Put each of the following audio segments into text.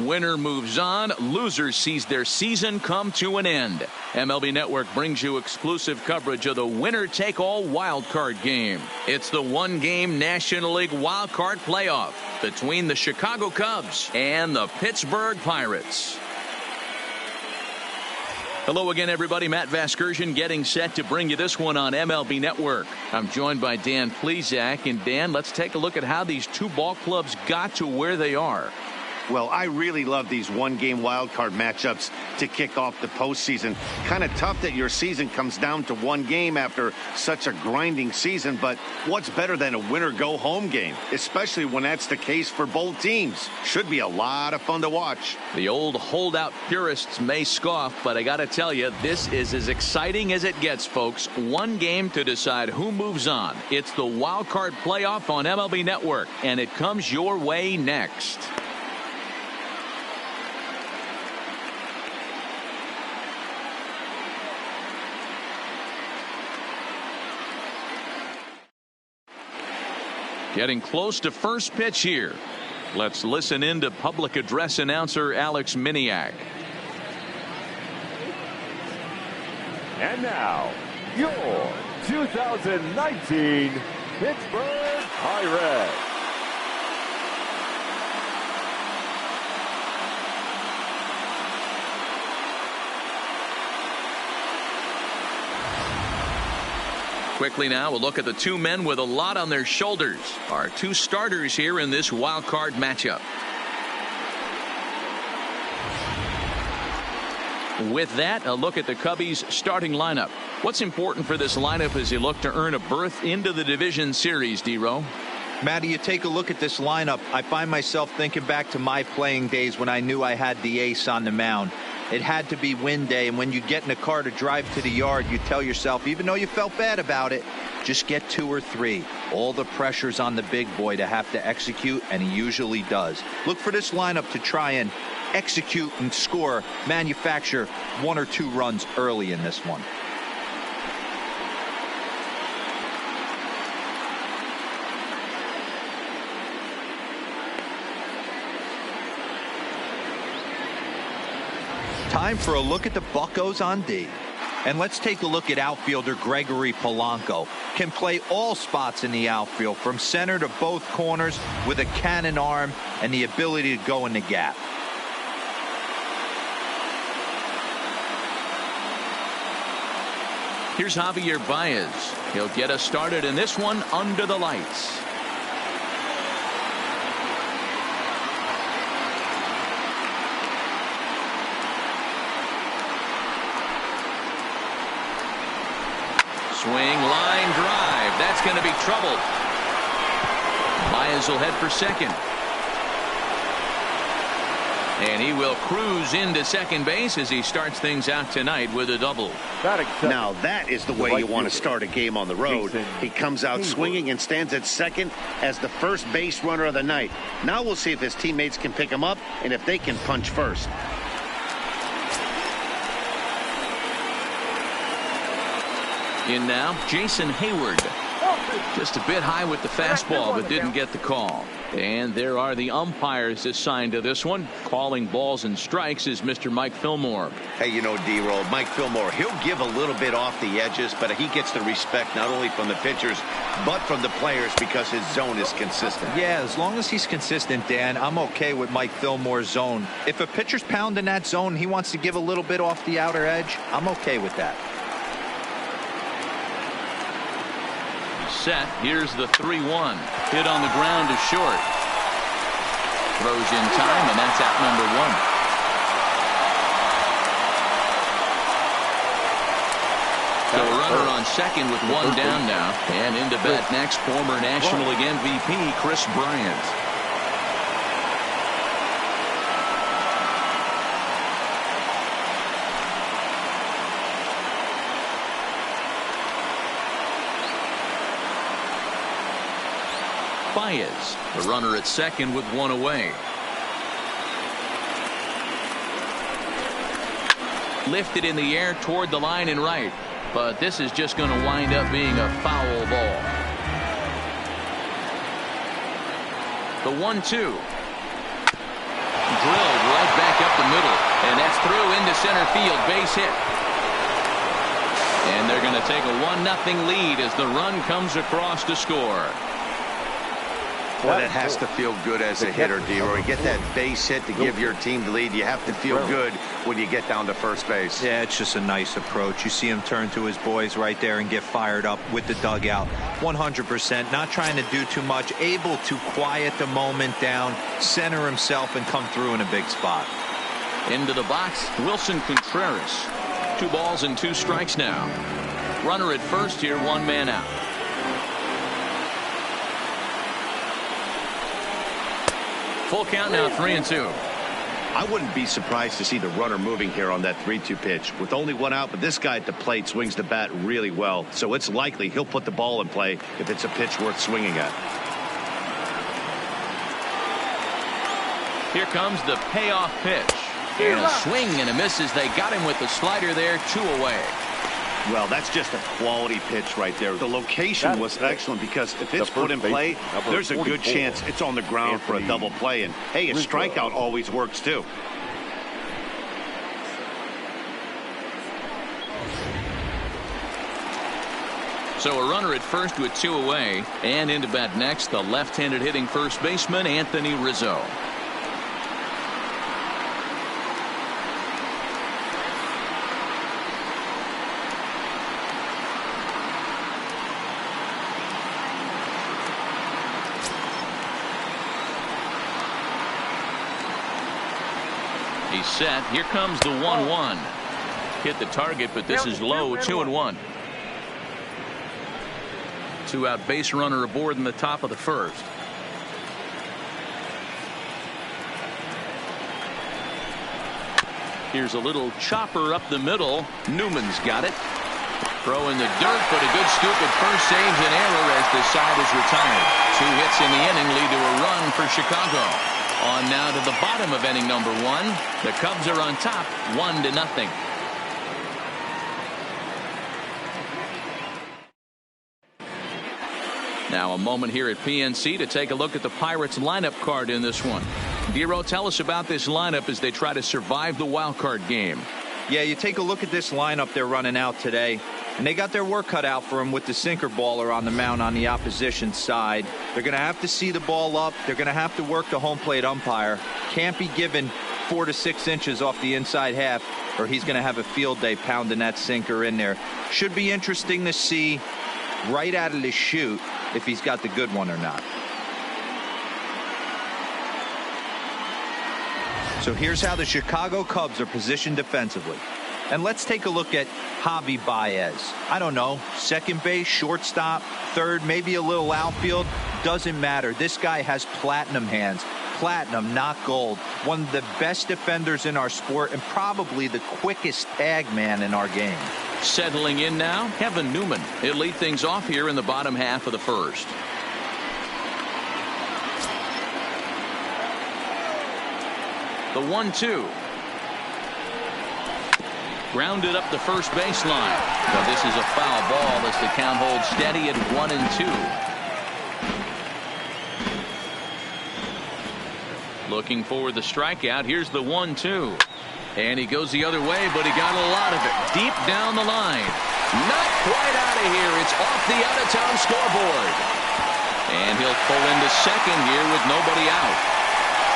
Winner moves on. Loser sees their season come to an end. MLB Network brings you exclusive coverage of the winner-take-all wild card game. It's the one-game National League wild card playoff between the Chicago Cubs and the Pittsburgh Pirates. Hello again, everybody. Matt Vasgersian getting set to bring you this one on MLB Network. I'm joined by Dan Plesac. And Dan, let's take a look at how these two ball clubs got to where they are. Well, I really love these one-game wildcard matchups to kick off the postseason. Kind of tough that your season comes down to one game after such a grinding season, but what's better than a winner-go-home game, especially when that's the case for both teams? Should be a lot of fun to watch. The old holdout purists may scoff, but I got to tell you, this is as exciting as it gets, folks. One game to decide who moves on. It's the wild card playoff on MLB Network, and it comes your way next. Getting close to first pitch here. Let's listen in to public address announcer Alex Miniak. And now, your 2019 Pittsburgh Pirates. Quickly now, we'll look at the two men with a lot on their shoulders. Our two starters here in this wild card matchup. With that, a look at the Cubbies' starting lineup. What's important for this lineup as you look to earn a berth into the division series, D-Row? Matty, you take a look at this lineup. I find myself thinking back to my playing days when I knew I had the ace on the mound. It had to be win day, and when you get in a car to drive to the yard, you tell yourself, even though you felt bad about it, just get 2 or 3. All the pressure's on the big boy to have to execute, and he usually does. Look for this lineup to try and execute and score, manufacture 1 or 2 runs early in this one. Time for a look at the Buccos on D. And let's take a look at outfielder Gregory Polanco. Can play all spots in the outfield, from center to both corners, with a cannon arm and the ability to go in the gap. Here's Javier Baez. He'll get us started in this one under the lights. Swing, line drive. That's going to be trouble. Baez will head for second. And he will cruise into second base as he starts things out tonight with a double. Now that is the way you want to start a game on the road. He comes out swinging and stands at second as the first base runner of the night. Now we'll see if his teammates can pick him up and if they can punch first. In now, Jason Heyward. Just a bit high with the fastball, but didn't get the call. And there are the umpires assigned to this one. Calling balls and strikes is Mr. Mike Fillmore. Hey, you know, D-Roll, Mike Fillmore, he'll give a little bit off the edges, but he gets the respect not only from the pitchers, but from the players because his zone is consistent. Yeah, as long as he's consistent, Dan, I'm okay with Mike Fillmore's zone. If a pitcher's pounding that zone, he wants to give a little bit off the outer edge, I'm okay with that. Set. Here's the 3-1. Hit on the ground to short. Throws in time, and that's out number 1. So a runner on second with 1 down now. And into bat next, former National League MVP Kris Bryant. Baez, the runner at second with 1 away. Lifted in the air toward the line and right, but this is just going to wind up being a foul ball. The 1-2. Drilled right drive back up the middle, and that's through into center field. Base hit. And they're going to take a 1-0 lead as the run comes across to score. Well, it has to feel good as a hitter, D-Roy. Get that base hit to give your team the lead. You have to feel good when you get down to first base. Yeah, it's just a nice approach. You see him turn to his boys right there and get fired up with the dugout. 100%. Not trying to do too much. Able to quiet the moment down, center himself, and come through in a big spot. Into the box, Wilson Contreras. 2 balls and 2 strikes now. Runner at first here, 1 man out. Full count now, 3-2. I wouldn't be surprised to see the runner moving here on that 3-2 pitch. With only 1 out, but this guy at the plate swings the bat really well, so it's likely he'll put the ball in play if it's a pitch worth swinging at. Here comes the payoff pitch. And a swing and a miss as they got him with the slider there, 2 away. Well, that's just a quality pitch right there. The location was excellent because if it's put in play, there's a good chance it's on the ground for a double play. And, hey, a strikeout always works, too. So a runner at first with 2 away. And into bat next, the left-handed hitting first baseman, Anthony Rizzo. He's set. Here comes the 1-1. Hit the target, but this is low. 2-1. 2-out base runner aboard in the top of the first. Here's a little chopper up the middle. Newman's got it. Throw in the dirt, but a good scoop at first saves an error as the side is retired. 2 hits in the inning lead to a run for Chicago. On now to the bottom of inning number 1. The Cubs are on top, 1-0. Now a moment here at PNC to take a look at the Pirates lineup card in this one. Dero, tell us about this lineup as they try to survive the wild card game. Yeah, you take a look at this lineup they're running out today, and they got their work cut out for them with the sinker baller on the mound on the opposition side. They're going to have to see the ball up. They're going to have to work the home plate umpire. Can't be given 4 to 6 inches off the inside half, or he's going to have a field day pounding that sinker in there. Should be interesting to see right out of the chute if he's got the good one or not. So here's how the Chicago Cubs are positioned defensively. And let's take a look at Javi Baez. I don't know, second base, shortstop, third, maybe a little outfield. Doesn't matter. This guy has platinum hands. Platinum, not gold. One of the best defenders in our sport and probably the quickest tag man in our game. Settling in now, Kevin Newman. He'll lead things off here in the bottom half of the first. The 1-2. Grounded up the first baseline. But this is a foul ball as the count holds steady at 1-2. Looking for the strikeout. Here's the 1-2. And he goes the other way, but he got a lot of it. Deep down the line. Not quite out of here. It's off the out-of-town scoreboard. And he'll pull into second here with nobody out.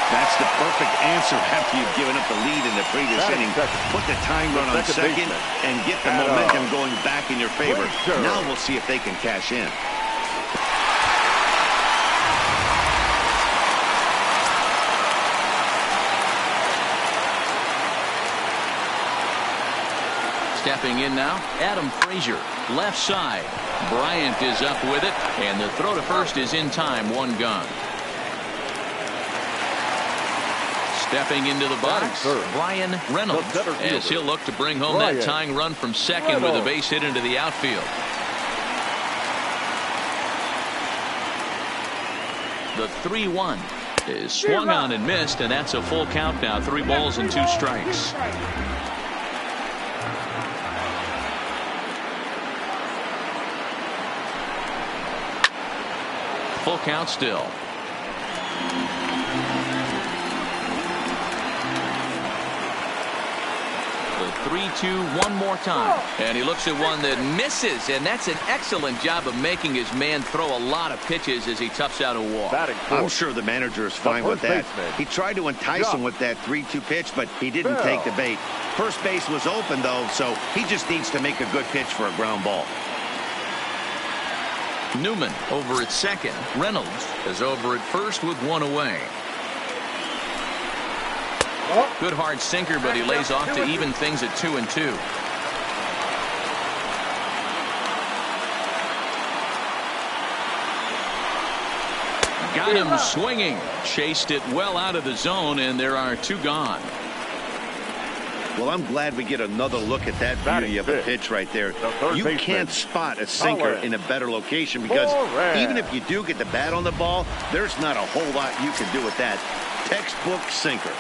That's the perfect answer after you've given up the lead in the previous inning. Put the tying run on second and get the momentum going back in your favor. Now we'll see if they can cash in. Stepping in now, Adam Frazier, left side. Bryant is up with it, and the throw to first is in time, 1 gun. Stepping into the box, Brian Reynolds, as he'll look to bring home that tying run from second with a base hit into the outfield. The 3-1 is swung on and missed, and that's a full count now. 3 balls and 2 strikes. Full count still. 3-2 one more time. And he looks at one that misses, and that's an excellent job of making his man throw a lot of pitches as he toughs out a walk. I'm sure the manager is fine with that. He tried to entice him with that 3-2 pitch, but he didn't take the bait. First base was open, though, so he just needs to make a good pitch for a ground ball. Newman over at second. Reynolds is over at first with one away. Good hard sinker, but he lays off to even things at 2-2. Got him swinging. Chased it well out of the zone, and there are two gone. Well, I'm glad we get another look at that beauty of a pitch right there. You can't spot a sinker in a better location because even if you do get the bat on the ball, there's not a whole lot you can do with that. Textbook sinker.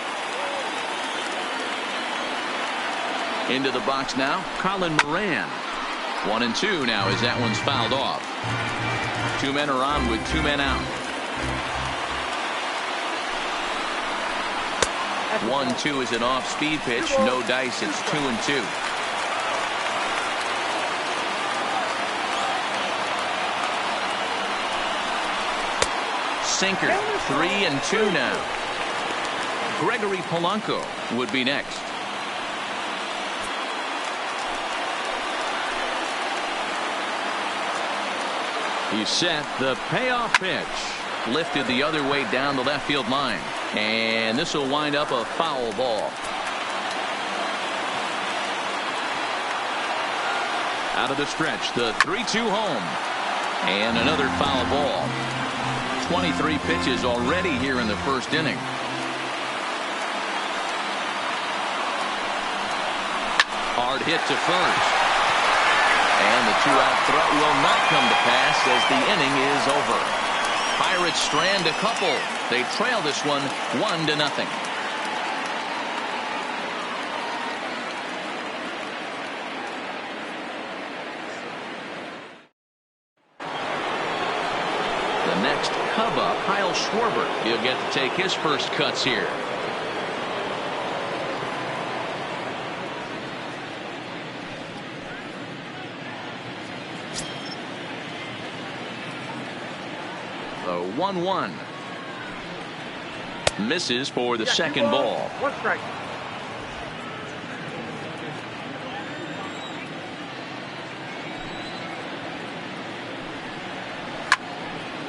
Into the box now, Colin Moran. 1-2 now as that one's fouled off. Two men are on with two men out. 1-2 is an off-speed pitch. No dice. It's 2-2. Sinker. 3-2 now. Gregory Polanco would be next. He's set. The payoff pitch. Lifted the other way down the left field line. And this will wind up a foul ball. Out of the stretch. The 3-2 home. And another foul ball. 23 pitches already here in the first inning. Hard hit to first. And the two-out threat will not come to pass as the inning is over. Pirates strand a couple. They trail this one 1-0. The next Cub up, Kyle Schwarber. He'll get to take his first cuts here. The 1-1. Misses for the second ball. One strike.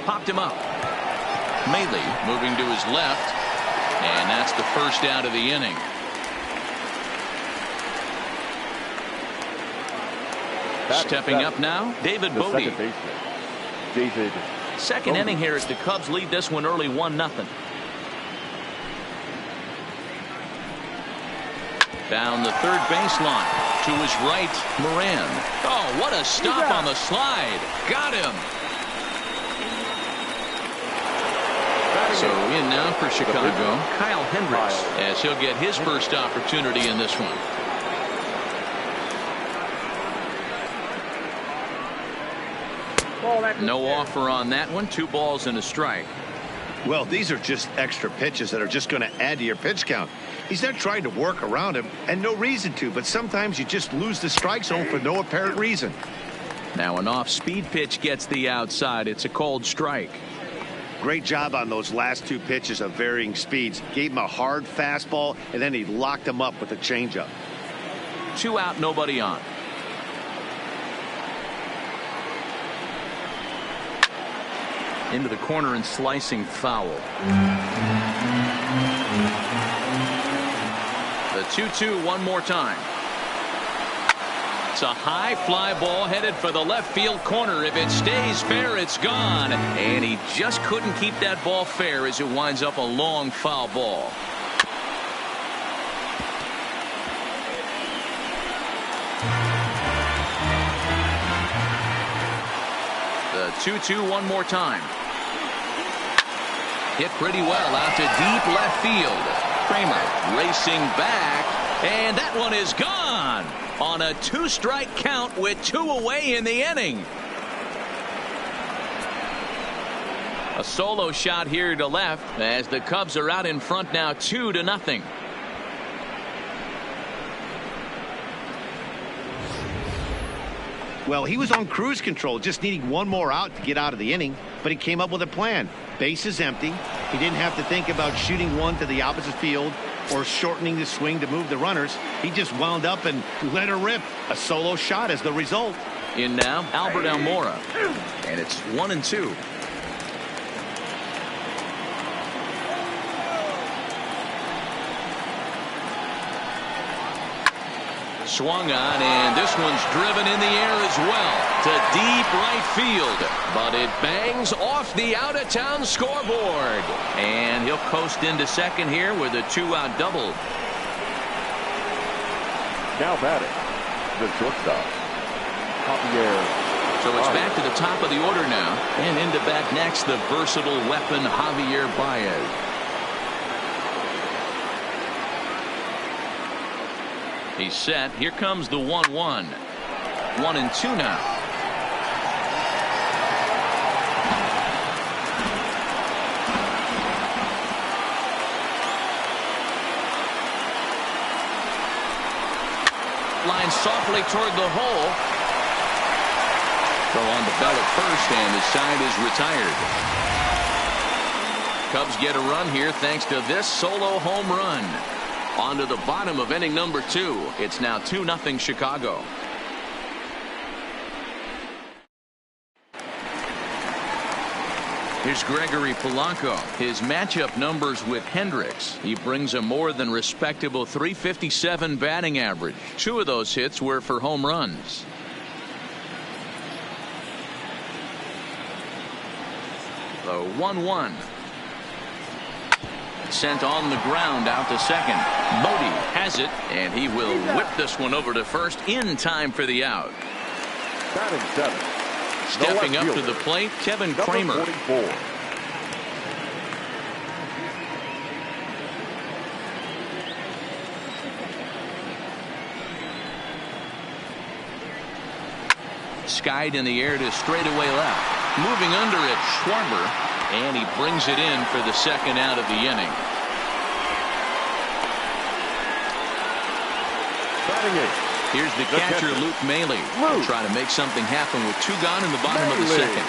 Popped him up. Maley moving to his left. And that's the first out of the inning. Stepping up now, David Bodie. Second inning here as the Cubs lead this one early 1-0. Down the third baseline. To his right, Moran. Oh, what a stop on the slide. Got him. So in now for Chicago, Kyle Hendricks, as he'll get his first opportunity in this one. No offer on that one. 2 balls and a strike. Well, these are just extra pitches that are just going to add to your pitch count. He's not trying to work around him, and no reason to, but sometimes you just lose the strike zone for no apparent reason. Now an off-speed pitch gets the outside. It's a called strike. Great job on those last 2 pitches of varying speeds. Gave him a hard fastball, and then he locked him up with a changeup. 2 out, nobody on. Into the corner and slicing foul. The 2-2 one more time. It's a high fly ball headed for the left field corner. If it stays fair, it's gone. And he just couldn't keep that ball fair as it winds up a long foul ball. The 2-2 one more time. Hit pretty well out to deep left field. Kramer racing back, and that one is gone on a 2-strike count with 2 away in the inning. A solo shot here to left as the Cubs are out in front now 2-0. Well, he was on cruise control, just needing one more out to get out of the inning, but he came up with a plan. Base is empty. He didn't have to think about shooting one to the opposite field or shortening the swing to move the runners. He just wound up and let her rip. A solo shot as the result. In now, Albert Almora. And it's 1-2. Swung on, and this one's driven in the air as well to deep right field, but it bangs off the out-of-town scoreboard, and he'll coast into second here with a 2-out double. Now batting, the shortstop, Javier. So it's back to the top of the order now, and into bat next, the versatile weapon Javier Bryant. He's set. Here comes the 1-1. 1-2 now. Line softly toward the hole. Throw on the bell at first, and the side is retired. Cubs get a run here thanks to this solo home run. On to the bottom of inning number 2. It's now 2-0 Chicago. Here's Gregory Polanco. His matchup numbers with Hendricks. He brings a more than respectable .357 batting average. 2 of those hits were for home runs. The 1-1. Sent on the ground out to second. Bodie has it, and he will whip this one over to first in time for the out. Batting 7. Stepping up to the plate, Kevin Kramer. 44. Skied in the air to straightaway left. Moving under it, Schwarber. And he brings it in for the second out of the inning. Here's the catcher, Luke Maile. Try to make something happen with 2 gone in the bottom of the second.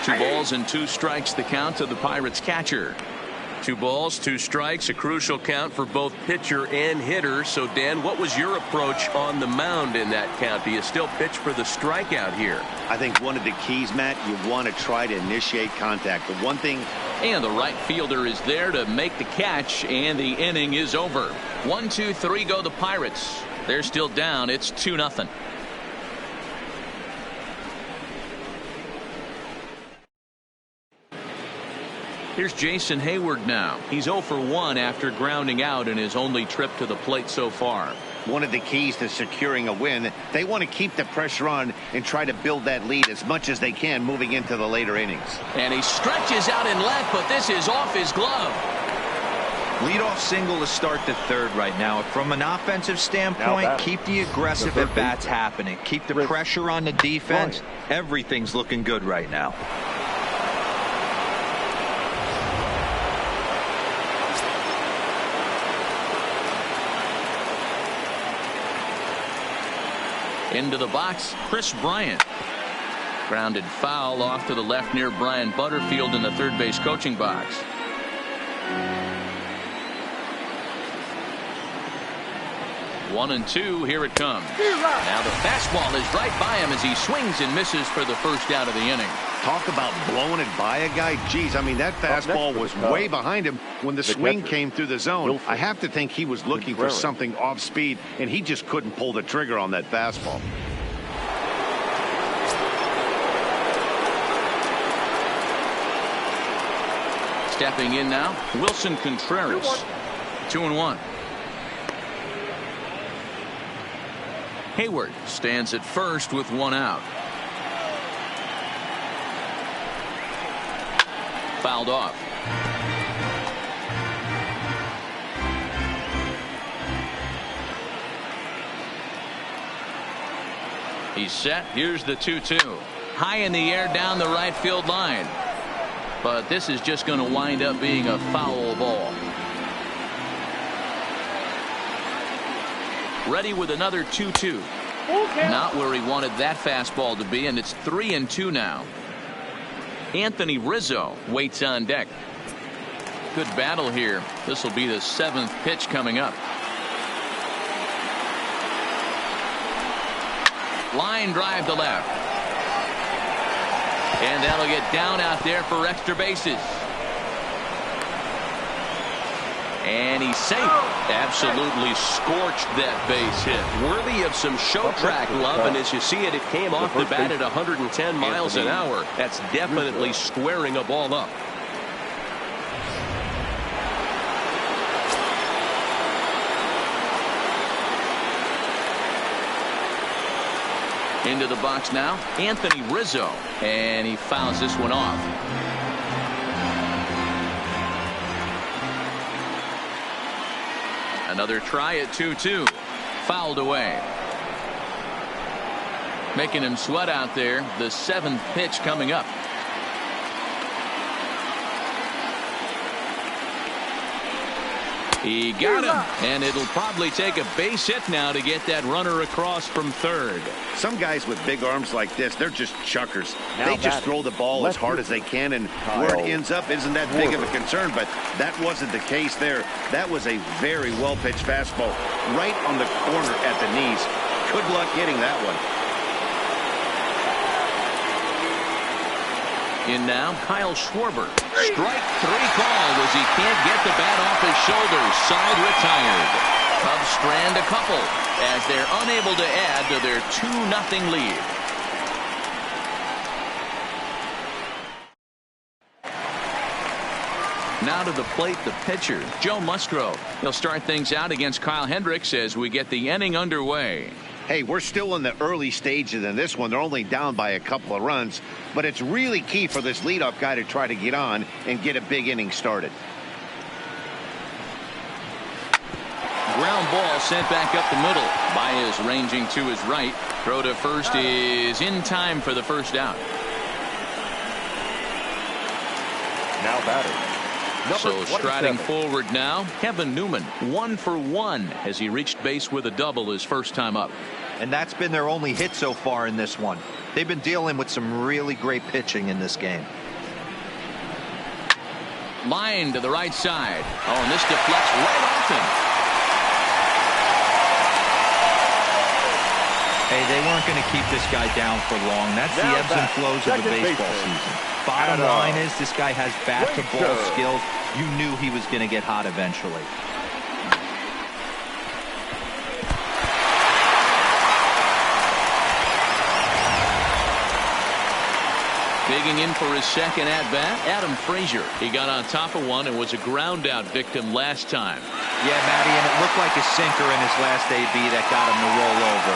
Two balls and 2 strikes the count to the Pirates catcher. 2 balls, 2 strikes, a crucial count for both pitcher and hitter. So, Dan, what was your approach on the mound in that count? Do you still pitch for the strikeout here? I think one of the keys, Matt, you want to try to initiate contact. The one thing. And the right fielder is there to make the catch, and the inning is over. 1, 2, 3 go the Pirates. They're still down. It's 2-0. Here's Jason Heyward now. He's 0 for 1 after grounding out in his only trip to the plate so far. One of the keys to securing a win, they want to keep the pressure on and try to build that lead as much as they can moving into the later innings. And he stretches out in left, but this is off his glove. Leadoff single to start the third right now. From an offensive standpoint, keep the aggressive at-bats happening. Keep the pressure on the defense. Everything's looking good right now. Into the box, Chris Bryant. Grounded foul off to the left near Brian Butterfield in the third base coaching box. One and two, here it comes. Now the fastball is right by him as he swings and misses for the first out of the inning. Talk about blowing it by a guy. Geez, I mean, that fastball was way behind him when the swing came through the zone. I have to think he was looking for something off speed, and he just couldn't pull the trigger on that fastball. Stepping in now, Wilson Contreras. 2-1. Heyward stands at first with 1 out. Fouled off. He's set. Here's the 2-2. High in the air down the right field line. But this is just going to wind up being a foul ball. Ready with another 2-2. Not where he wanted that fastball to be, and it's 3-2 now. Anthony Rizzo waits on deck. Good battle here. This will be the 7th pitch coming up. Line drive to left. And that'll get down out there for extra bases. And he's safe. Absolutely scorched that base hit. Worthy of some show track love. And as you see it, it came off the bat at 110 miles an hour. That's definitely squaring a ball up. Into the box now, Anthony Rizzo, and he fouls this one off. Another try at 2-2, fouled away. Making him sweat out there. The 7th pitch coming up. He got him, and it'll probably take a base hit now to get that runner across from third. Some guys with big arms like this, they're just chuckers. They just throw the ball as hard as they can, and where it ends up isn't that big of a concern, but that wasn't the case there. That was a very well-pitched fastball right on the corner at the knees. Good luck getting that one. In now, Kyle Schwarber. Strike 3 call as he can't get the bat off his shoulders. Side retired. Cubs strand a couple as they're unable to add to their 2-0 lead. Now to the plate, the pitcher, Joe Musgrove. He'll start things out against Kyle Hendricks as we get the inning underway. Hey, we're still in the early stages in this one. They're only down by a couple of runs, but it's really key for this leadoff guy to try to get on and get a big inning started. Ground ball sent back up the middle. Baez ranging to his right. Throw to first is in time for the first out. Now batting. So striding forward now, Kevin Newman, 1 for 1 as he reached base with a double his first time up. And that's been their only hit so far in this one. They've been dealing with some really great pitching in this game. Line to the right side. Oh, and this deflects right off him. Hey, they weren't going to keep this guy down for long. That's the ebbs and flows of the baseball season. Bottom line is this guy has bat-to-ball skills. You knew he was going to get hot eventually. Digging in for his second at-bat, Adam Frazier. He got on top of one and was a ground-out victim last time. Yeah, Matty, and it looked like a sinker in his last AB that got him to roll over.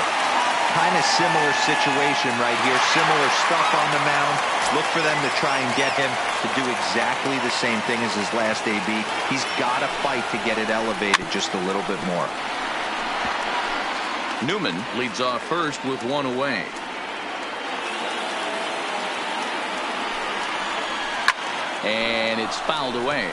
Kind of similar situation right here. Similar stuff on the mound. Look for them to try and get him to do exactly the same thing as his last AB. He's got to fight to get it elevated just a little bit more. Newman leads off first with 1 away. And it's fouled away.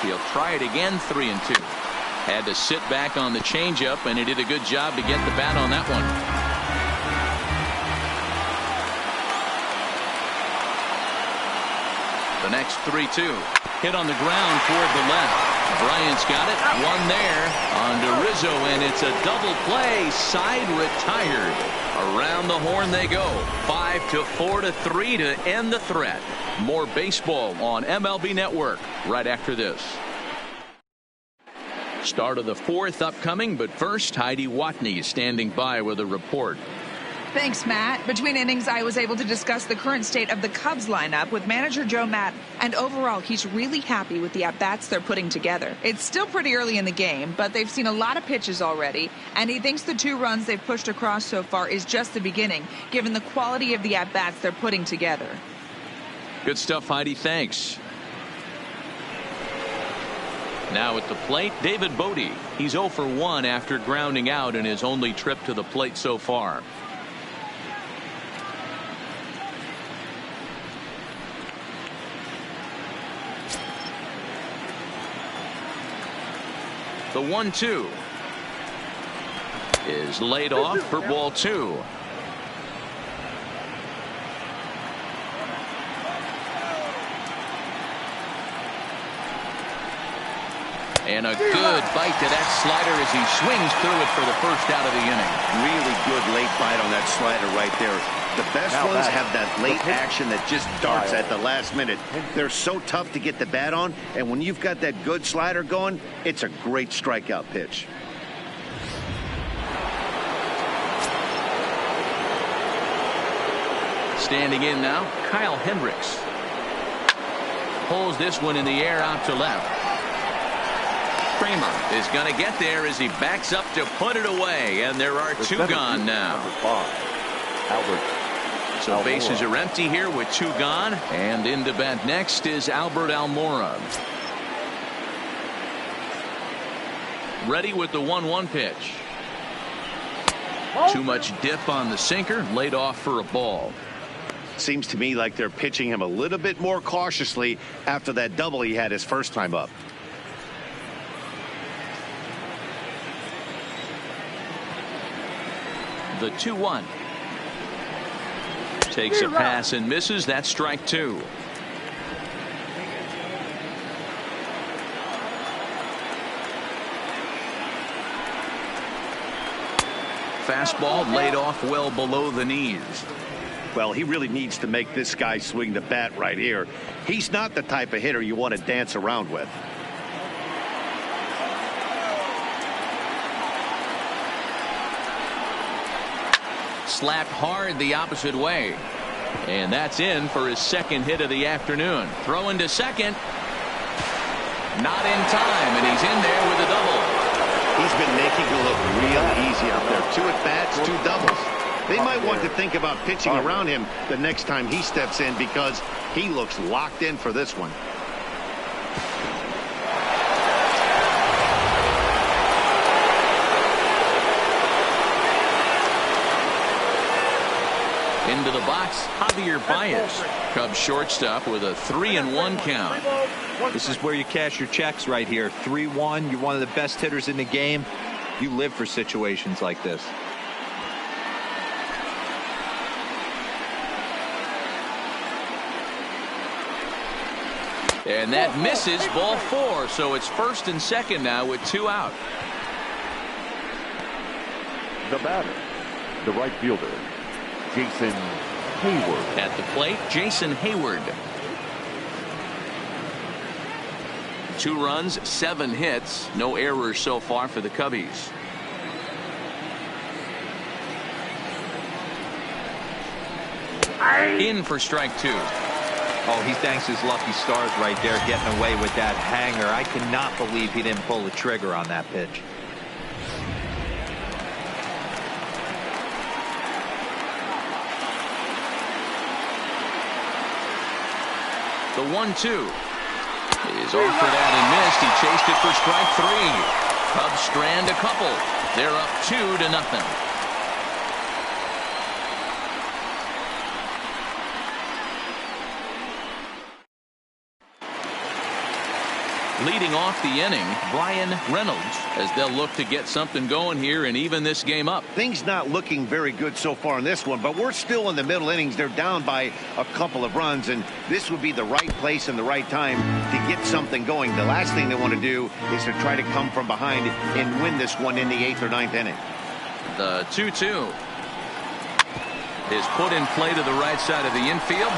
He'll try it again, 3-2. Had to sit back on the changeup, and he did a good job to get the bat on that one. The next 3-2. Hit on the ground toward the left. Bryant's got it. One there on to Rizzo, and it's a double play. Side retired. Around the horn they go. 5-4-3 to end the threat. More baseball on MLB Network right after this. Start of the 4th upcoming, but first, Heidi Watney is standing by with a report. Thanks, Matt. Between innings, I was able to discuss the current state of the Cubs lineup with manager Joe Matt, and overall, he's really happy with the at-bats they're putting together. It's still pretty early in the game, but they've seen a lot of pitches already, and he thinks the 2 runs they've pushed across so far is just the beginning, given the quality of the at-bats they're putting together. Good stuff, Heidi. Thanks. Now at the plate, David Bodie. He's 0 for 1 after grounding out in his only trip to the plate so far. The 1-2 is laid off for ball 2. And a good bite to that slider as he swings through it for the first out of the inning. Really good late bite on that slider right there. The best ones have that late action that just darts at the last minute. They're so tough to get the bat on, and when you've got that good slider going, it's a great strikeout pitch. Standing in now, Kyle Hendricks. Pulls this one in the air out to left. Kramer is going to get there as he backs up to put it away, and there are 2 gone now. So bases are empty here with 2 gone, and in to bat next is Albert Almora. Ready with the 1-1 pitch. Too much dip on the sinker, laid off for a ball. Seems to me like they're pitching him a little bit more cautiously after that double he had his first time up. The 2-1 takes a pass and misses. That's strike 2. Fastball laid off well below the knees. Well, he really needs to make this guy swing the bat right here. He's not the type of hitter you want to dance around with. Slapped hard the opposite way. And that's in for his second hit of the afternoon. Throwing to second. Not in time, and he's in there with a double. He's been making it look real easy out there. 2 at-bats, 2 doubles. They might want to think about pitching around him the next time he steps in because he looks locked in for this one. Into the box, Javier Baez. Cubs shortstop with a 3-1 count. This is where you cash your checks right here. 3-1. You're one of the best hitters in the game. You live for situations like this. And that misses, ball 4. So it's first and second now with 2 out. The batter, the right fielder, Jason Heyward. At the plate, Jason Heyward. 2 runs, 7 hits, no errors so far for the Cubbies. In for strike 2. Oh, he thanks his lucky stars right there getting away with that hanger. I cannot believe he didn't pull the trigger on that pitch. The 1-2 is offered out and missed. He chased it for strike 3. Cubs strand a couple. They're up 2-0. Leading off the inning, Brian Reynolds, as they'll look to get something going here and even this game up. Things not looking very good so far in this one, but we're still in the middle innings. They're down by a couple of runs, and this would be the right place and the right time to get something going. The last thing they want to do is to try to come from behind and win this one in the 8th or 9th inning. The 2-2 is put in play to the right side of the infield.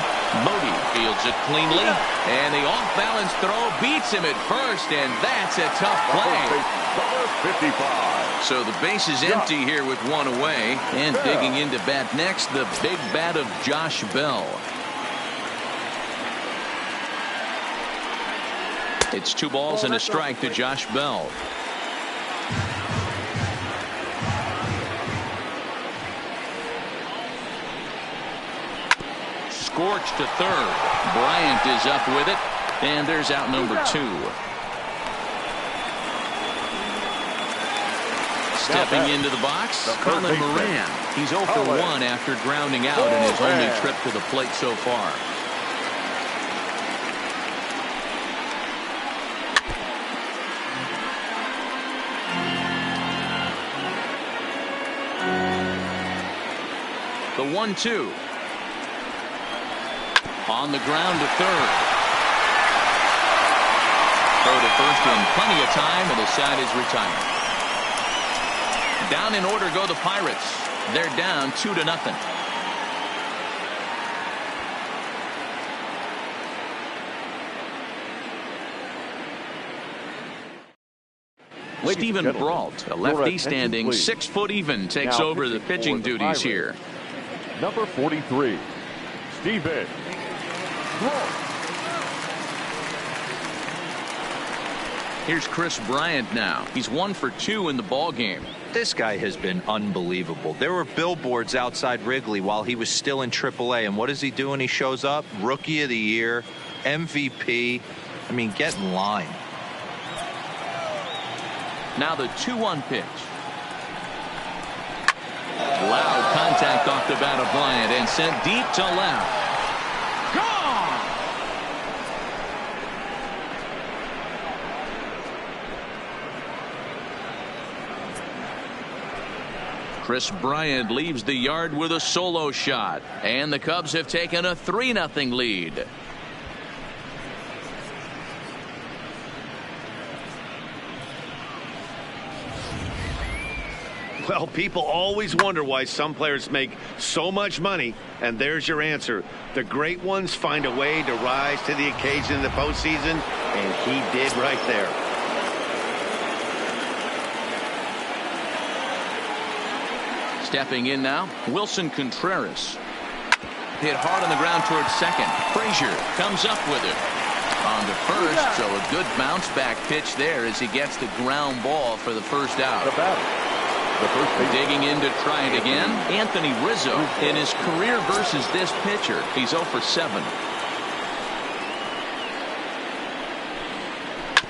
Modi fields it cleanly, and the off-balance throw beats him at first, and that's a tough play. Number 55. So the base is empty here with 1 away, and digging into bat next, the big bat of Josh Bell. It's 2 balls and a strike to Josh Bell. Scorched to third. Bryant is up with it, and there's out number 2. Stepping into the box, Colin Moran. He's 0 for 1 after grounding out in his only trip to the plate so far. The 1-2. On the ground to third. Throw to first in plenty of time, and the side is retired. Down in order go the Pirates. They're down 2-0. Stephen Brault, a lefty standing 6 foot even, takes over the pitching duties here. Number 43, Stephen Brault. Here's Chris Bryant now. He's 1 for 2 in the ball game. This guy has been unbelievable. There were billboards outside Wrigley while he was still in AAA, and what is he doing? He shows up, Rookie of the Year, MVP. I mean, get in line. Now the 2-1 pitch. Loud contact off the bat of Bryant and sent deep to left. Gone! Chris Bryant leaves the yard with a solo shot, and the Cubs have taken a 3-0 lead. Well, people always wonder why some players make so much money, and there's your answer. The great ones find a way to rise to the occasion in the postseason, and he did right there. Stepping in now, Wilson Contreras. Hit hard on the ground towards second. Frazier comes up with it. On to first, so a good bounce back pitch there as he gets the ground ball for the first out. The batter. Digging in to try it again, Anthony Rizzo. In his career versus this pitcher, he's 0 for 7.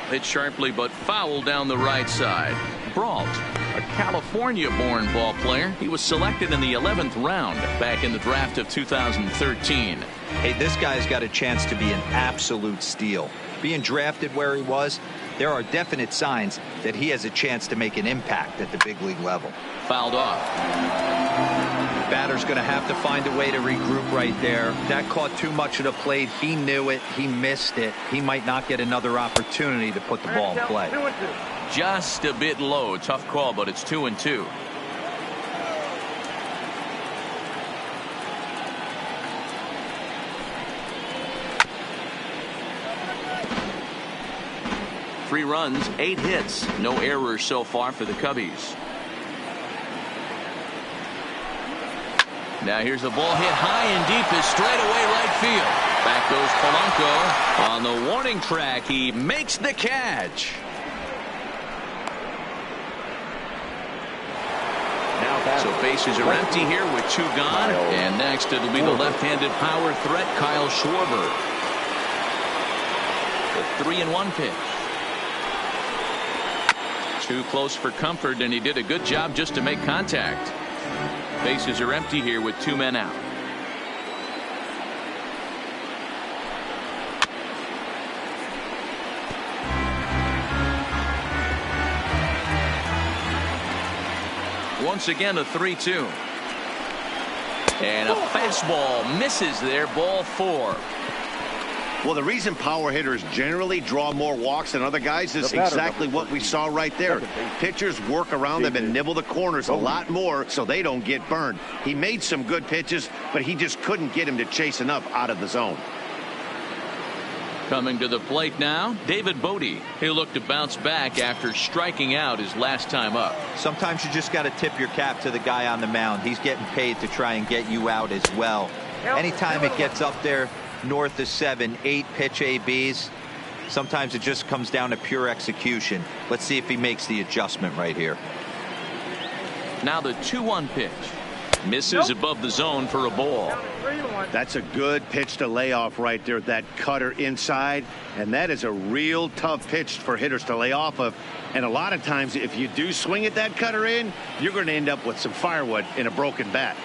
Hit sharply but foul down the right side. Brault, a California-born ball player. He was selected in the 11th round back in the draft of 2013. Hey, this guy's got a chance to be an absolute steal. Being drafted where he was, there are definite signs that he has a chance to make an impact at the big league level. Fouled off. Batter's going to have to find a way to regroup right there. That caught too much of the plate. He knew it. He missed it. He might not get another opportunity to put the ball in play. Just a bit low. Tough call, but it's 2-2. Three runs, 8 hits, no errors so far for the Cubbies. Now here's the ball hit high and deep to straightaway right field. Back goes Polanco on the warning track. He makes the catch. So bases are empty here with 2 gone. And next it'll be the left-handed power threat, Kyle Schwarber. The 3-1 pitch. Too close for comfort, and he did a good job just to make contact. Bases are empty here with 2 men out. Once again a 3-2. And a fastball misses there, ball 4. Well, the reason power hitters generally draw more walks than other guys is exactly what we saw right there. Pitchers work around them and nibble the corners a lot more so they don't get burned. He made some good pitches, but he just couldn't get him to chase enough out of the zone. Coming to the plate now, David Bodie. He'll look to bounce back after striking out his last time up. Sometimes you just got to tip your cap to the guy on the mound. He's getting paid to try and get you out as well. Anytime it gets up there north of 7, 8 pitch ABs, sometimes it just comes down to pure execution. Let's see if he makes the adjustment right here. Now the 2-1 pitch. Misses above the zone for a ball. That's a good pitch to lay off right there, that cutter inside, and that is a real tough pitch for hitters to lay off of. And a lot of times if you do swing at that cutter in, you're going to end up with some firewood in a broken bat.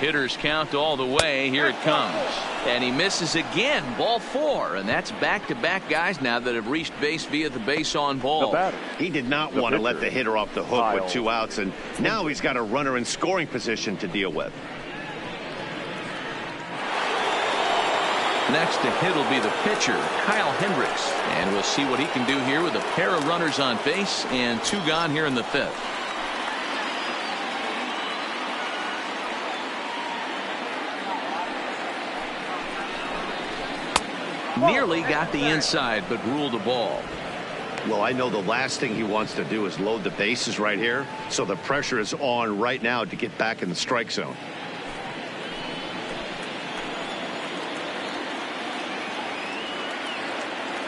Hitters count all the way. Here it comes. And he misses again. Ball 4. And that's back-to-back guys now that have reached base via the base on ball. He did not want to let the hitter off the hook with 2 outs. And now he's got a runner in scoring position to deal with. Next to hit will be the pitcher, Kyle Hendricks. And we'll see what he can do here with a pair of runners on base and 2 gone here in the 5th. Nearly got the inside, but ruled the ball. Well, I know the last thing he wants to do is load the bases right here. So the pressure is on right now to get back in the strike zone.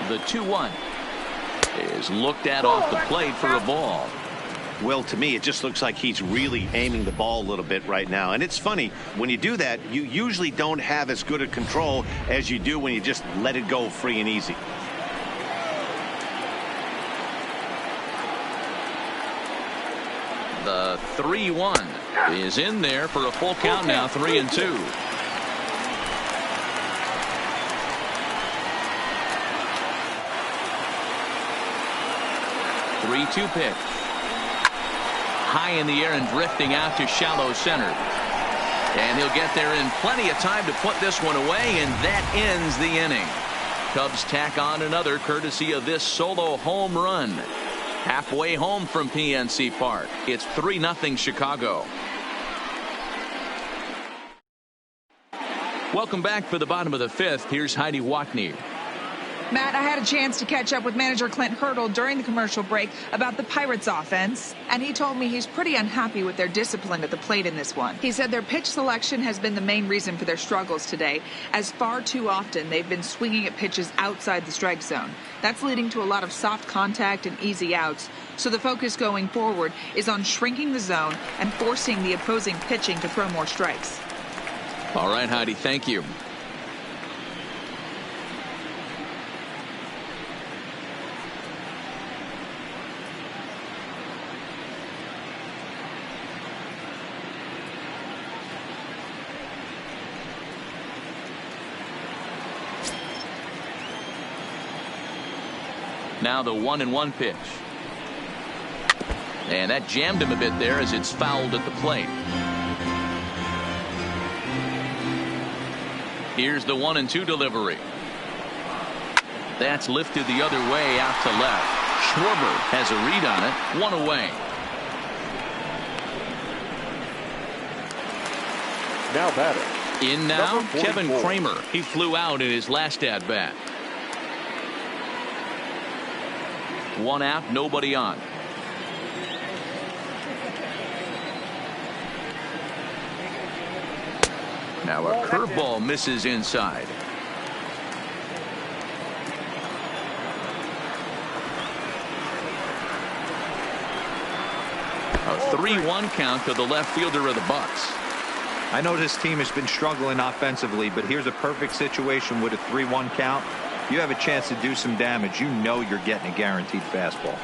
The 2-1 is looked at off the plate for a ball. Well, to me, it just looks like he's really aiming the ball a little bit right now. And it's funny, when you do that, you usually don't have as good a control as you do when you just let it go free and easy. The 3-1 is in there for a full count now, 3-2. Three-two pitch. High in the air and drifting out to shallow center. And he'll get there in plenty of time to put this one away, and that ends the inning. Cubs tack on another courtesy of this solo home run. Halfway home from PNC Park. It's 3-0 Chicago. Welcome back for the bottom of the 5th. Here's Heidi Watney. Matt, I had a chance to catch up with manager Clint Hurdle during the commercial break about the Pirates offense, and he told me he's pretty unhappy with their discipline at the plate in this one. He said their pitch selection has been the main reason for their struggles today, as far too often they've been swinging at pitches outside the strike zone. That's leading to a lot of soft contact and easy outs, so the focus going forward is on shrinking the zone and forcing the opposing pitching to throw more strikes. All right, Heidi, thank you. Now the 1-1 pitch. And that jammed him a bit there as it's fouled at the plate. Here's the 1-2 delivery. That's lifted the other way out to left. Schwarber has a read on it. 1 away. Now batting. In now, Kevin Kramer. He flew out in his last at bat. 1 out, nobody on. Now a curveball misses inside. A 3-1 count to the left fielder of the Bucks. I know this team has been struggling offensively, but here's a perfect situation with a 3-1 count. You have a chance to do some damage. You know you're getting a guaranteed fastball.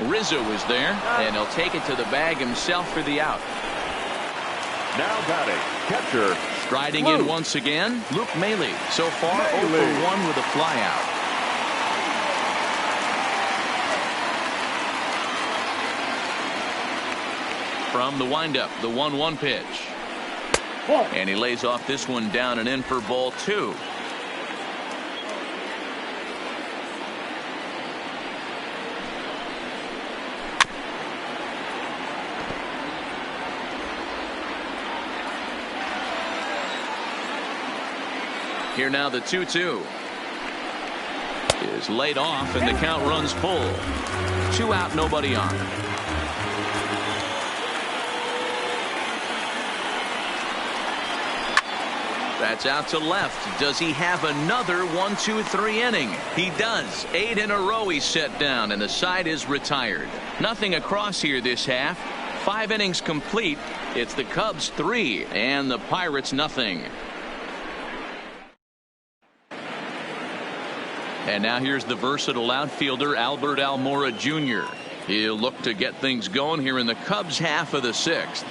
Rizzo is there, and he'll take it to the bag himself for the out. Now batting, catcher. Striding in once again, Luke Maile. So far, 0 for 1 with a flyout. From the windup, the 1-1 pitch. And he lays off this one down and in for ball 2. Here now the 2-2 is laid off and the count runs full. 2 out, nobody on. That's out to left. Does he have another 1-2-3 inning? He does. 8 in a row he's set down, and the side is retired. Nothing across here this half. 5 innings complete. It's the Cubs 3 and the Pirates nothing. And now here's the versatile outfielder Albert Almora Jr. He'll look to get things going here in the Cubs half of the sixth.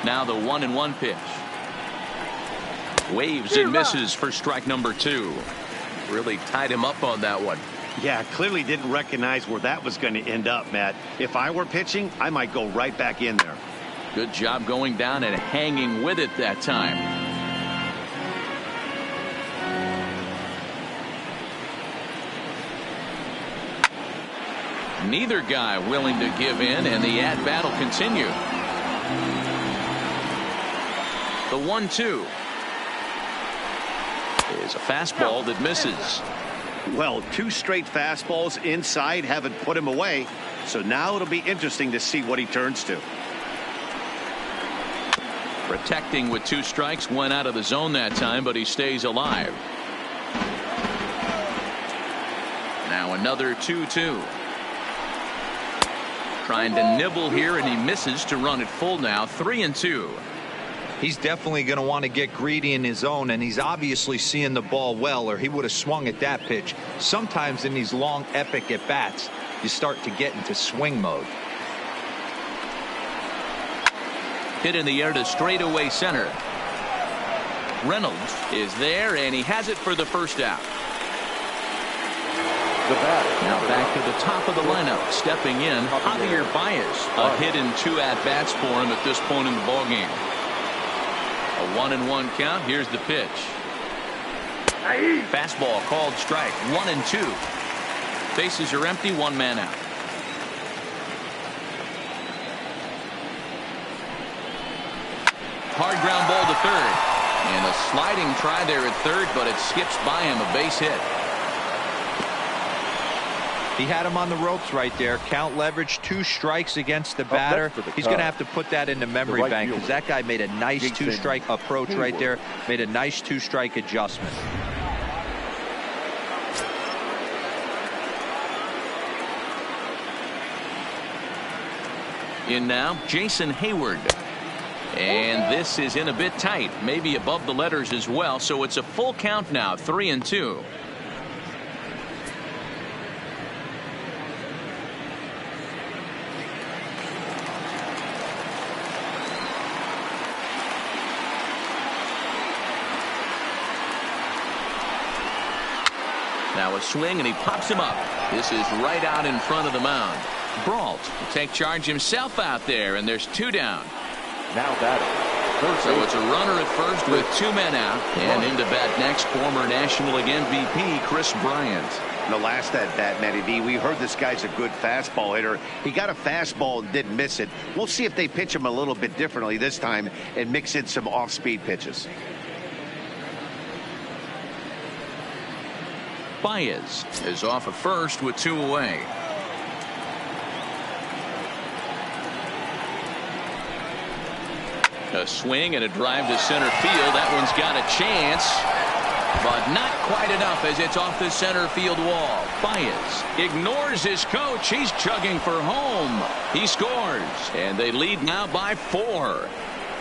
Now the 1-1 pitch. Waves and misses for strike number 2. Really tied him up on that one. Yeah, clearly didn't recognize where that was going to end up, Matt. If I were pitching, I might go right back in there. Good job going down and hanging with it that time. Neither guy willing to give in, and the at-bat will continue. The 1-2 is a fastball that misses. Well, 2 straight fastballs inside haven't put him away, so now it'll be interesting to see what he turns to. Protecting with 2 strikes, went out of the zone that time, but he stays alive. Now another 2-2. Trying to nibble here, and he misses to run it full now. 3-2. He's definitely going to want to get greedy in his zone, and he's obviously seeing the ball well, or he would have swung at that pitch. Sometimes in these long epic at bats, you start to get into swing mode. Hit in the air to straightaway center. Reynolds is there, and he has it for the first out. The batter. Now back to the top of the lineup, stepping in, Javier Baez. A hit in 2 at-bats for him at this point in the ballgame. A 1-1 count. Here's the pitch. Fastball called strike. 1-2. Bases are empty. 1 man out. Hard ground ball to third. And a sliding try there at third, but it skips by him. A base hit. He had him on the ropes right there. Count leverage, 2 strikes against the batter. He's going to have to put that in the memory bank, because that guy made a nice 2-strike approach right there. Made a nice 2-strike adjustment. In now, Jason Heyward. And this is in a bit tight, maybe above the letters as well. So it's a full count now, 3-2. Now a swing, and he pops him up. This is right out in front of the mound. Brault will take charge himself out there, and there's 2 down. Now batting. So it's a runner at first with 2 men out. And into bat next, former National League MVP Kris Bryant. The last at bat, Matty D, we heard this guy's a good fastball hitter. He got a fastball and didn't miss it. We'll see if they pitch him a little bit differently this time and mix in some off-speed pitches. Baez is off at first with 2 away. A swing and a drive to center field. That one's got a chance, but not quite enough as it's off the center field wall. Baez ignores his coach. He's chugging for home. He scores, and they lead now by 4.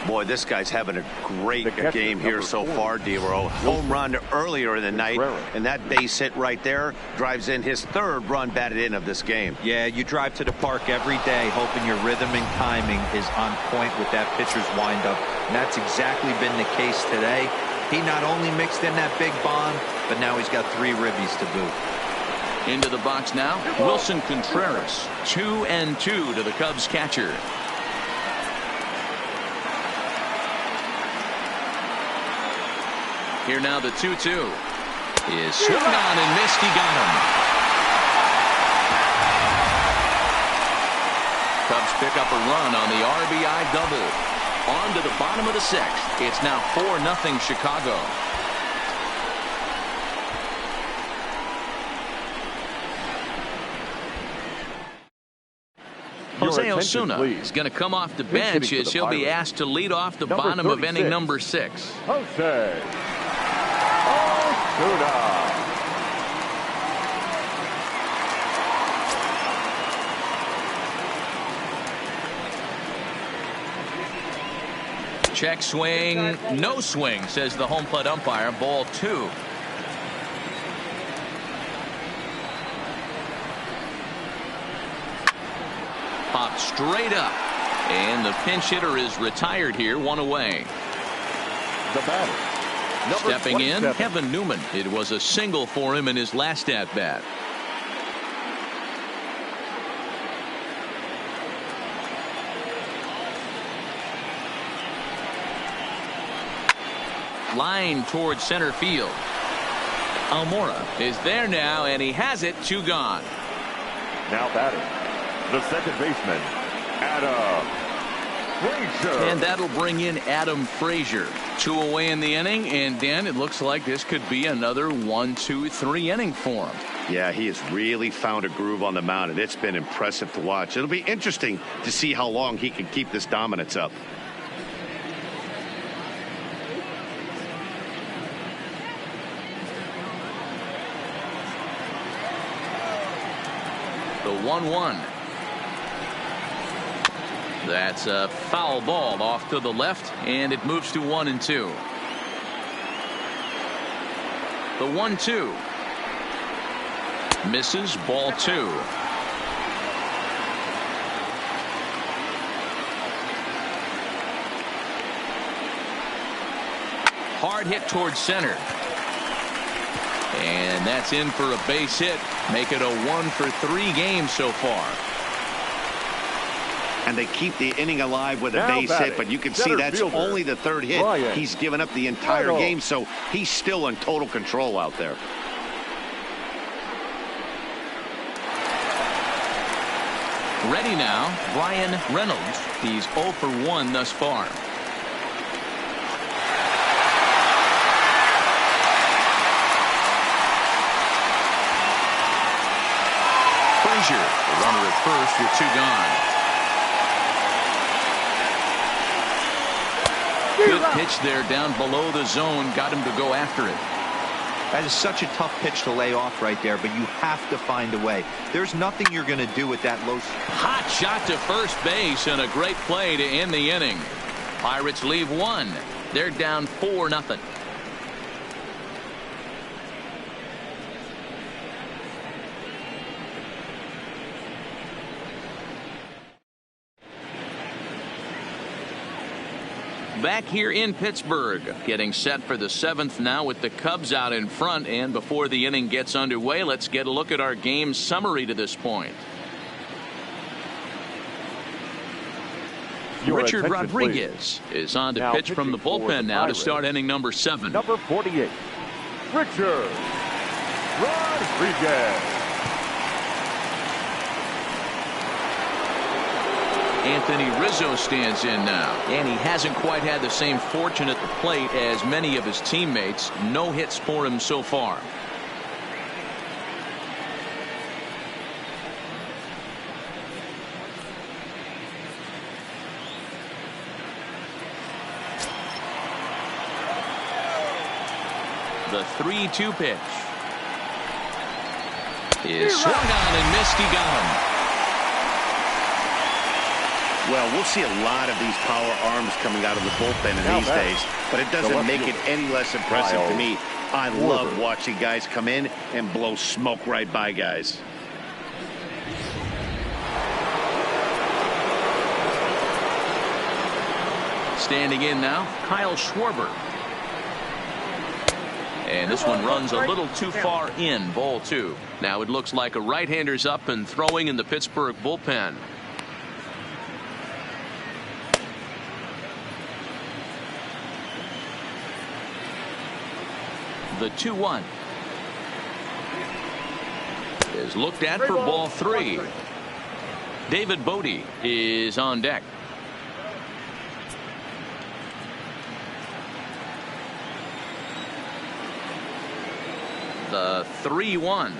Boy, this guy's having a great game here so far, D-Row. Home run earlier in the night, and that base hit right there drives in his 3rd run batted in of this game. Yeah, you drive to the park every day hoping your rhythm and timing is on point with that pitcher's windup, and that's exactly been the case today. He not only mixed in that big bomb, but now he's got 3 ribbies to boot. Into the box now, Wilson Contreras. 2-2 to the Cubs catcher. Here now the 2-2 is swung on and missed. He got him. Cubs pick up a run on the RBI double. On to the bottom of the 6th. It's now 4-0 Chicago. Jose Osuna is going to come off the bench as he'll be asked to lead off the bottom of inning number 6. Jose Osuna. Check swing, no swing, says the home plate umpire. Ball 2. straight up. And the pinch hitter is retired here, one away. The batter, number Stepping in, 27. Kevin Newman. It was a single for him in his last at-bat. Line towards center field. Almora is there now, and he has it. 2 gone. Now batting, the second baseman, Adam Frazier. And that'll bring in Adam Frazier. 2 away in the inning, and Dan, it looks like this could be another 1, 2, 3 inning for him. Yeah, he has really found a groove on the mound, and it's been impressive to watch. It'll be interesting to see how long he can keep this dominance up. The 1-1. That's a foul ball off to the left, and it moves to 1-2. The 1-2. Misses, ball 2. Hard hit towards center. And that's in for a base hit. Make it a 1-for-3 game so far. And they keep the inning alive with a Now base batting, hit, but you can see center that's fielder, only the 3rd hit. Bryant. He's given up the entire Rizzo. game, so he's still in total control out there. Ready now, Brian Reynolds. He's 0 for 1 thus far. Frazier, the runner at first with 2 gone. Good pitch there down below the zone. Got him to go after it. That is such a tough pitch to lay off right there, but you have to find a way. There's nothing you're going to do with that low. Hot shot to first base and a great play to end the inning. Pirates leave 1. They're down 4-0. Back here in Pittsburgh, getting set for the 7th now with the Cubs out in front. And before the inning gets underway, let's get a look at our game summary to this point. Your Richard attention, Rodriguez is on to Now pitch from the pitching for bullpen the now to Pirates. start inning number 7. Number 48, Richard Rodriguez. Anthony Rizzo stands in now, and he hasn't quite had the same fortune at the plate as many of his teammates. No hits for him so far. The 3-2 pitch is swung on and missed. He got him. Well, we'll see a lot of these power arms coming out of the bullpen in Now these back. days, but it The doesn't left make it fielder, any less impressive to me. I Schwarber. love watching guys come in and blow smoke right by guys. Standing in now, Kyle Schwarber. And this one runs a little too far in, ball 2. Now it looks like a right-hander's up and throwing in the Pittsburgh bullpen. The 2-1 is looked at for ball 3. David Bodie is on deck. The 3-1.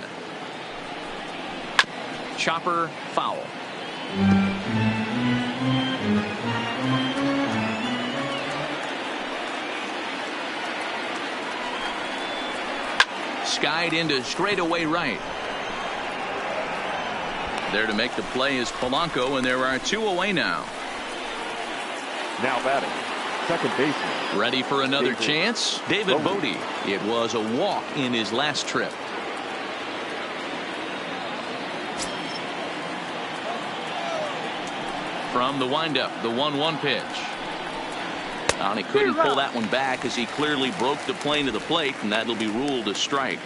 Chopper foul. Skied into straightaway right. There to make the play is Polanco, and there are 2 away now. Now batting, second baseman. Ready for another David chance? David Bodie. It was a walk in his last trip. from the windup, the 1-1 pitch. And he couldn't pull that one back as he clearly broke the plane to the plate, and that'll be ruled a strike.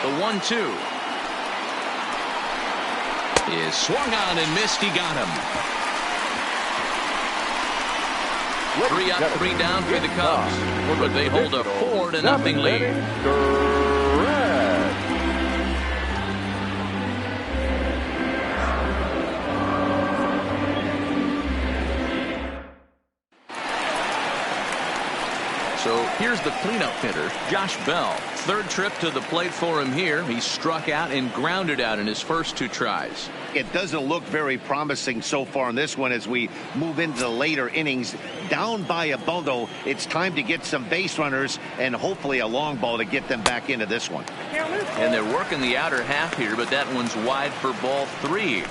The 1-2 is swung on and missed. He got him. 3 up, 3 down for the Cubs, but they hold a 4-0 lead. So here's the cleanup hitter, Josh Bell. 3rd trip to the plate for him here. He struck out and grounded out in his first 2 tries. It doesn't look very promising so far in this one as we move into the later innings. Down by a bundle, it's time to get some base runners and hopefully a long ball to get them back into this one. And they're working the outer half here, but that one's wide for ball 3.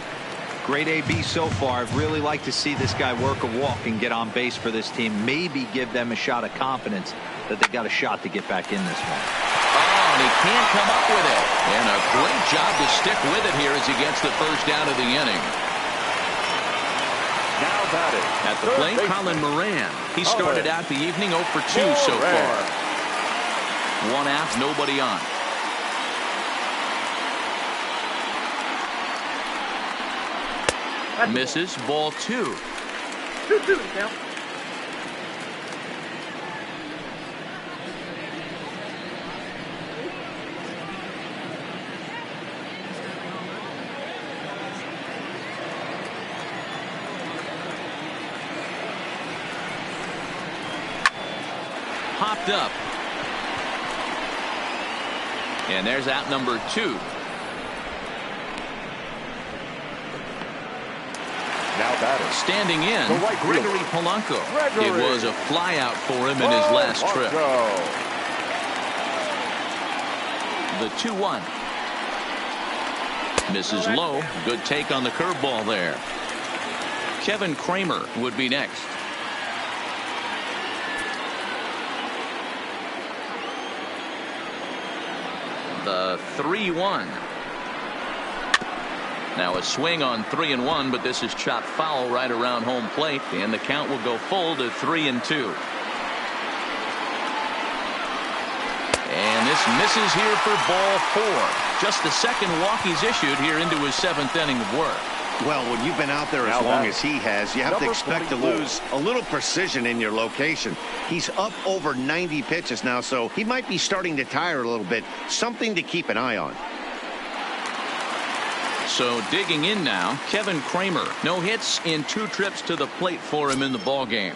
Great AB so far. I'd really like to see this guy work a walk and get on base for this team. Maybe give them a shot of confidence that they got a shot to get back in this one. Oh, and he can't come up with it. And a great job to stick with it here as he gets the first out of the inning. Now batting at the plate, Colin Moran. He started out the evening 0 for 2 so far. 1 out, nobody on. Misses, ball 2. 2-2 now. Popped up. And there's out number 2. Now batting. Standing in, Gregory Polanco. It was a flyout for him in his last trip. The 2-1. Misses low. Good take on the curveball there. Kevin Kramer would be next. The 3-1. Now a swing on 3-1, but this is chopped foul right around home plate, and the count will go full to 3-2. And this misses here for ball 4. Just the 2nd walk he's issued here into his 7th inning of work. Well, when you've been out there as long as he has, you have to expect to lose a little precision in your location. He's up over 90 pitches now, so he might be starting to tire a little bit. Something to keep an eye on. So digging in now, Kevin Kramer. No hits in 2 trips to the plate for him in the ball game.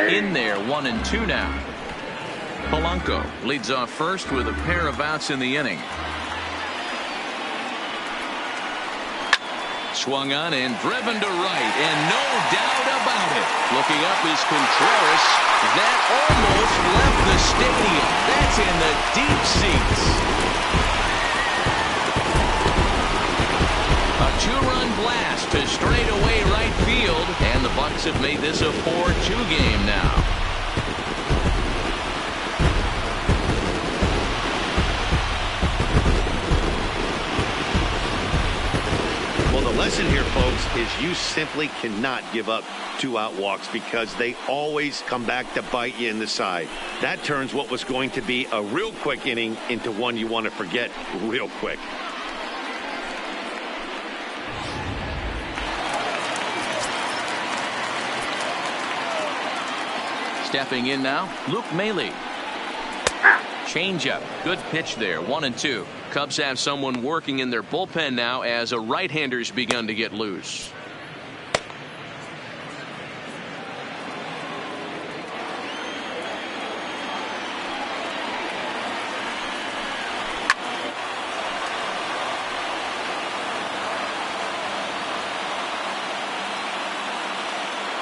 In there, 1-2 now. Polanco leads off first with a pair of outs in the inning. Swung on and driven to right, and no doubt about it. Looking up is Contreras. That almost left the stadium. That's in the deep seats. A 2-run blast to straightaway right field, and the Bucks have made this a 4-2 game now. The lesson here, folks, is you simply cannot give up 2-out walks because they always come back to bite you in the side. That turns what was going to be a real quick inning into one you want to forget real quick. Stepping in now, Luke Maile. Changeup. Good pitch there. 1-2. Cubs have someone working in their bullpen now as a right-hander's begun to get loose.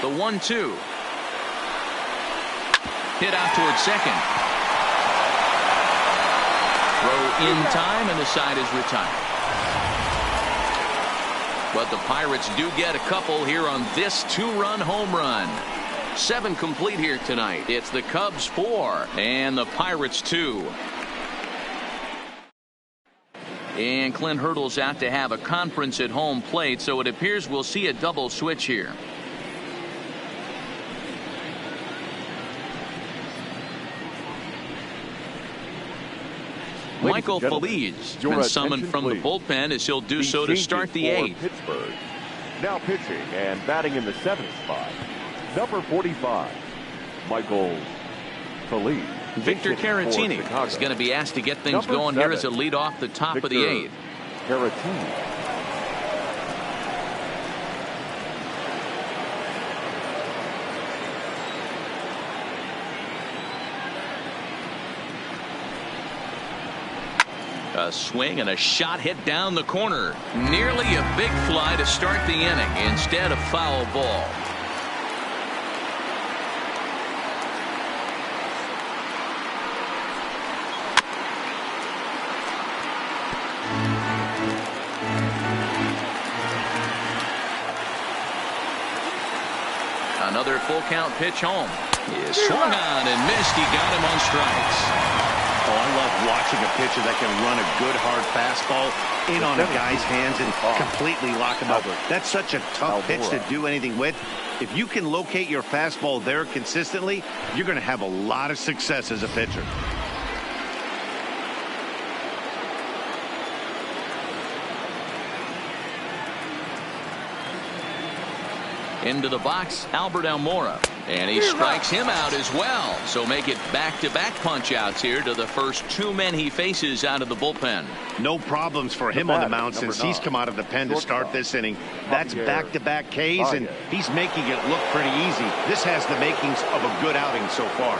The 1-2. Hit out towards second. Throw in time, and the side is retired. But the Pirates do get a couple here on this 2-run home run. 7 complete here tonight. It's the Cubs 4 and the Pirates 2. And Clint Hurdle's out to have a conference at home plate, so it appears we'll see a double switch here. Michael Feliz been summoned from the bullpen as he'll do so to start the 8th. Pittsburgh. Now pitching and batting in the 7th spot, number 45, Michael Feliz. Victor Caratini is going to be asked to get things going here as a lead off the top of the 8th. Caratini. A swing and a shot hit down the corner. Nearly a big fly to start the inning. Instead, a foul ball. Another full count pitch home. He is swung on and missed. He got him on strikes. Oh, I love watching a pitcher that can run a good hard fastball in on a guy's hands and completely lock him up. That's such a tough pitch to do anything with. If you can locate your fastball there consistently, you're going to have a lot of success as a pitcher. Into the box, Albert Almora. And he strikes him out as well. So make it back-to-back punch-outs here to the first 2 men he faces out of the bullpen. No problems for him on the mound since he's come out of the pen to start this inning. That's back-to-back Ks, and he's making it look pretty easy. This has the makings of a good outing so far.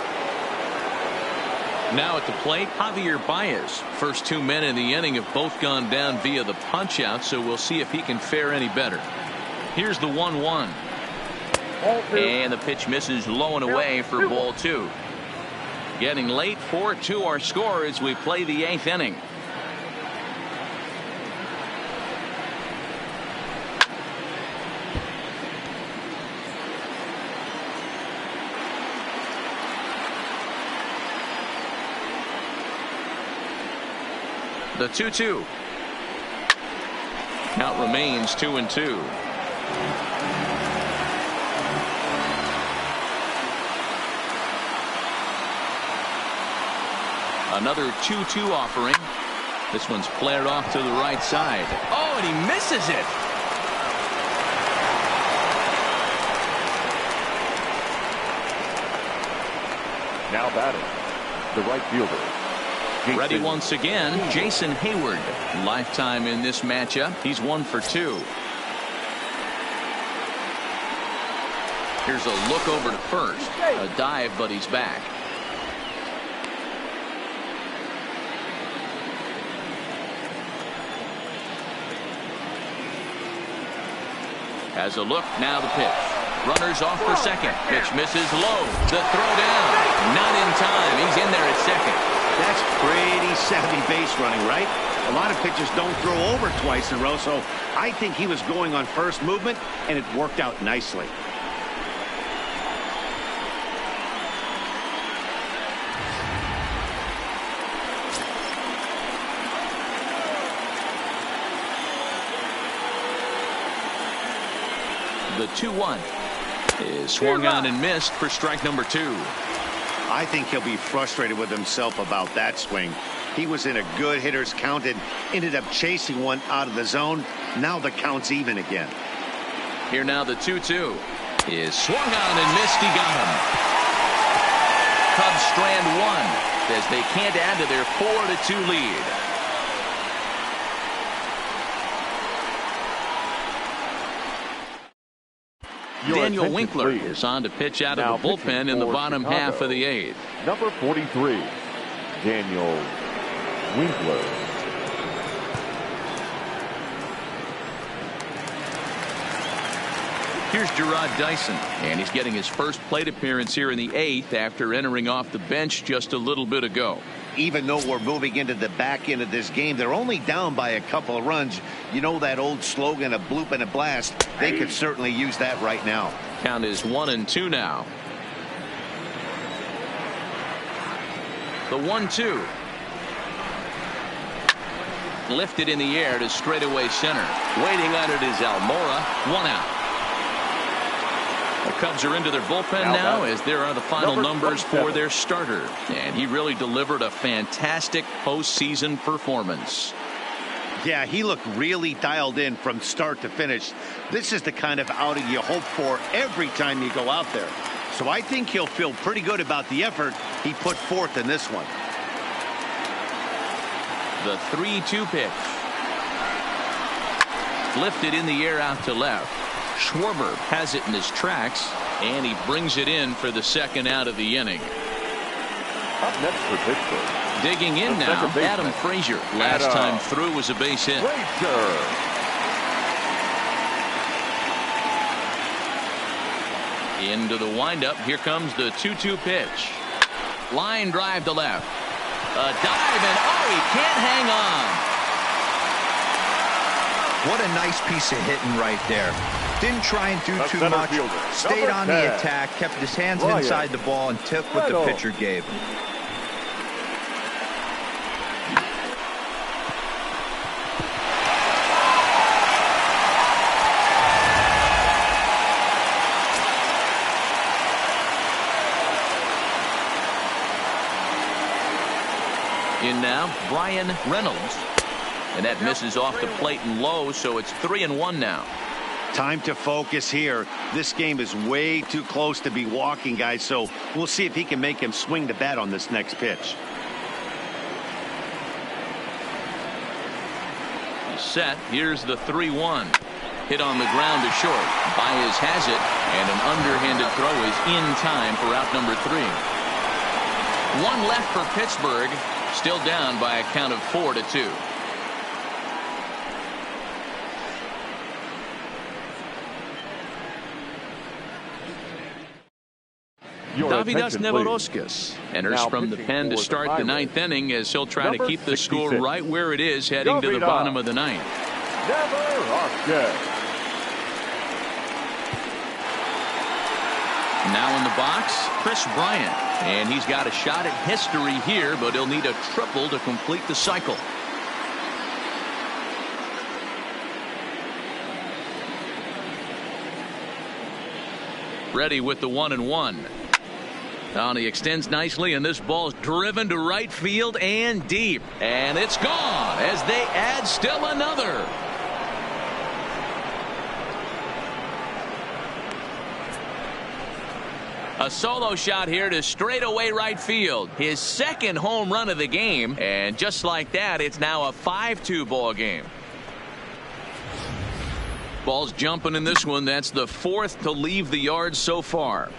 Now at the plate, Javier Baez. First 2 men in the inning have both gone down via the punch-out, so we'll see if he can fare any better. Here's the 1-1. And the pitch misses low and away for ball 2. Getting late, 4-2 our score as we play the 8th inning. The 2-2. Count remains 2-2. Another 2-2 offering. This one's flared off to the right side. Oh, and he misses it. Now batting, the right fielder. Ready once again, Jason Heyward. Lifetime in this matchup. He's 1 for 2. Here's a look over to first. A dive, but he's back. Has a look, now the pitch. Runners off for second. Pitch misses low. The throw down. Not in time. He's in there at second. That's pretty savvy base running, right? A lot of pitchers don't throw over twice in a row, so I think he was going on first movement, and it worked out nicely. The 2-1 is swung on and missed for strike number 2. I think he'll be frustrated with himself about that swing. He was in a good hitter's count and ended up chasing one out of the zone. Now the count's even again. Here now the 2-2 is swung on and missed. He got him. Cubs strand 1 as they can't add to their 4-2 lead. Daniel Winkler is on to pitch out of the bullpen in the bottom half of the 8th. Number 43, Daniel Winkler. Here's Gerard Dyson, and he's getting his first plate appearance here in the 8th after entering off the bench just a little bit ago. Even though we're moving into the back end of this game, they're only down by a couple of runs. You know that old slogan, a bloop and a blast. They could certainly use that right now. Count is 1-2 now. The 1-2. Lifted in the air to straightaway center. Waiting on it is Almora. 1 out. The Cubs are into their bullpen now as there are the final numbers for their starter. And he really delivered a fantastic postseason performance. Yeah, he looked really dialed in from start to finish. This is the kind of outing you hope for every time you go out there. So I think he'll feel pretty good about the effort he put forth in this one. The 3-2 pitch. Lifted in the air out to left. Schwarber has it in his tracks, and he brings it in for the second out of the inning. Up next for Pittsburgh. Digging in now, Adam Frazier. Last time through was a base hit. Into the windup. Here comes the 2-2 pitch. Line drive to left. A dive, and he can't hang on. What a nice piece of hitting right there. Didn't try and do too much. Stayed on the attack, kept his hands inside the ball, and took what the pitcher gave him. In now, Brian Reynolds. And that misses off the plate and low, so it's 3-1 now. Time to focus here. This game is way too close to be walking, guys, so we'll see if he can make him swing the bat on this next pitch. He's set. Here's the 3-1. Hit on the ground to short. Baez has it, and an underhanded throw is in time for out number 3. One left for Pittsburgh. Still down by a count of 4-2. Davidas Nevoroskis enters from the pen to start the 9th inning as he'll try to keep the score right where it is heading to the bottom of the 9th. Now in the box, Chris Bryant. And he's got a shot at history here, but he'll need a triple to complete the cycle. Ready with the 1-1. He extends nicely, and this ball's driven to right field and deep. And it's gone as they add still another. A solo shot here to straightaway right field. His second home run of the game. And just like that, it's now a 5-2 ball game. Ball's jumping in this one. That's the 4th to leave the yard so far.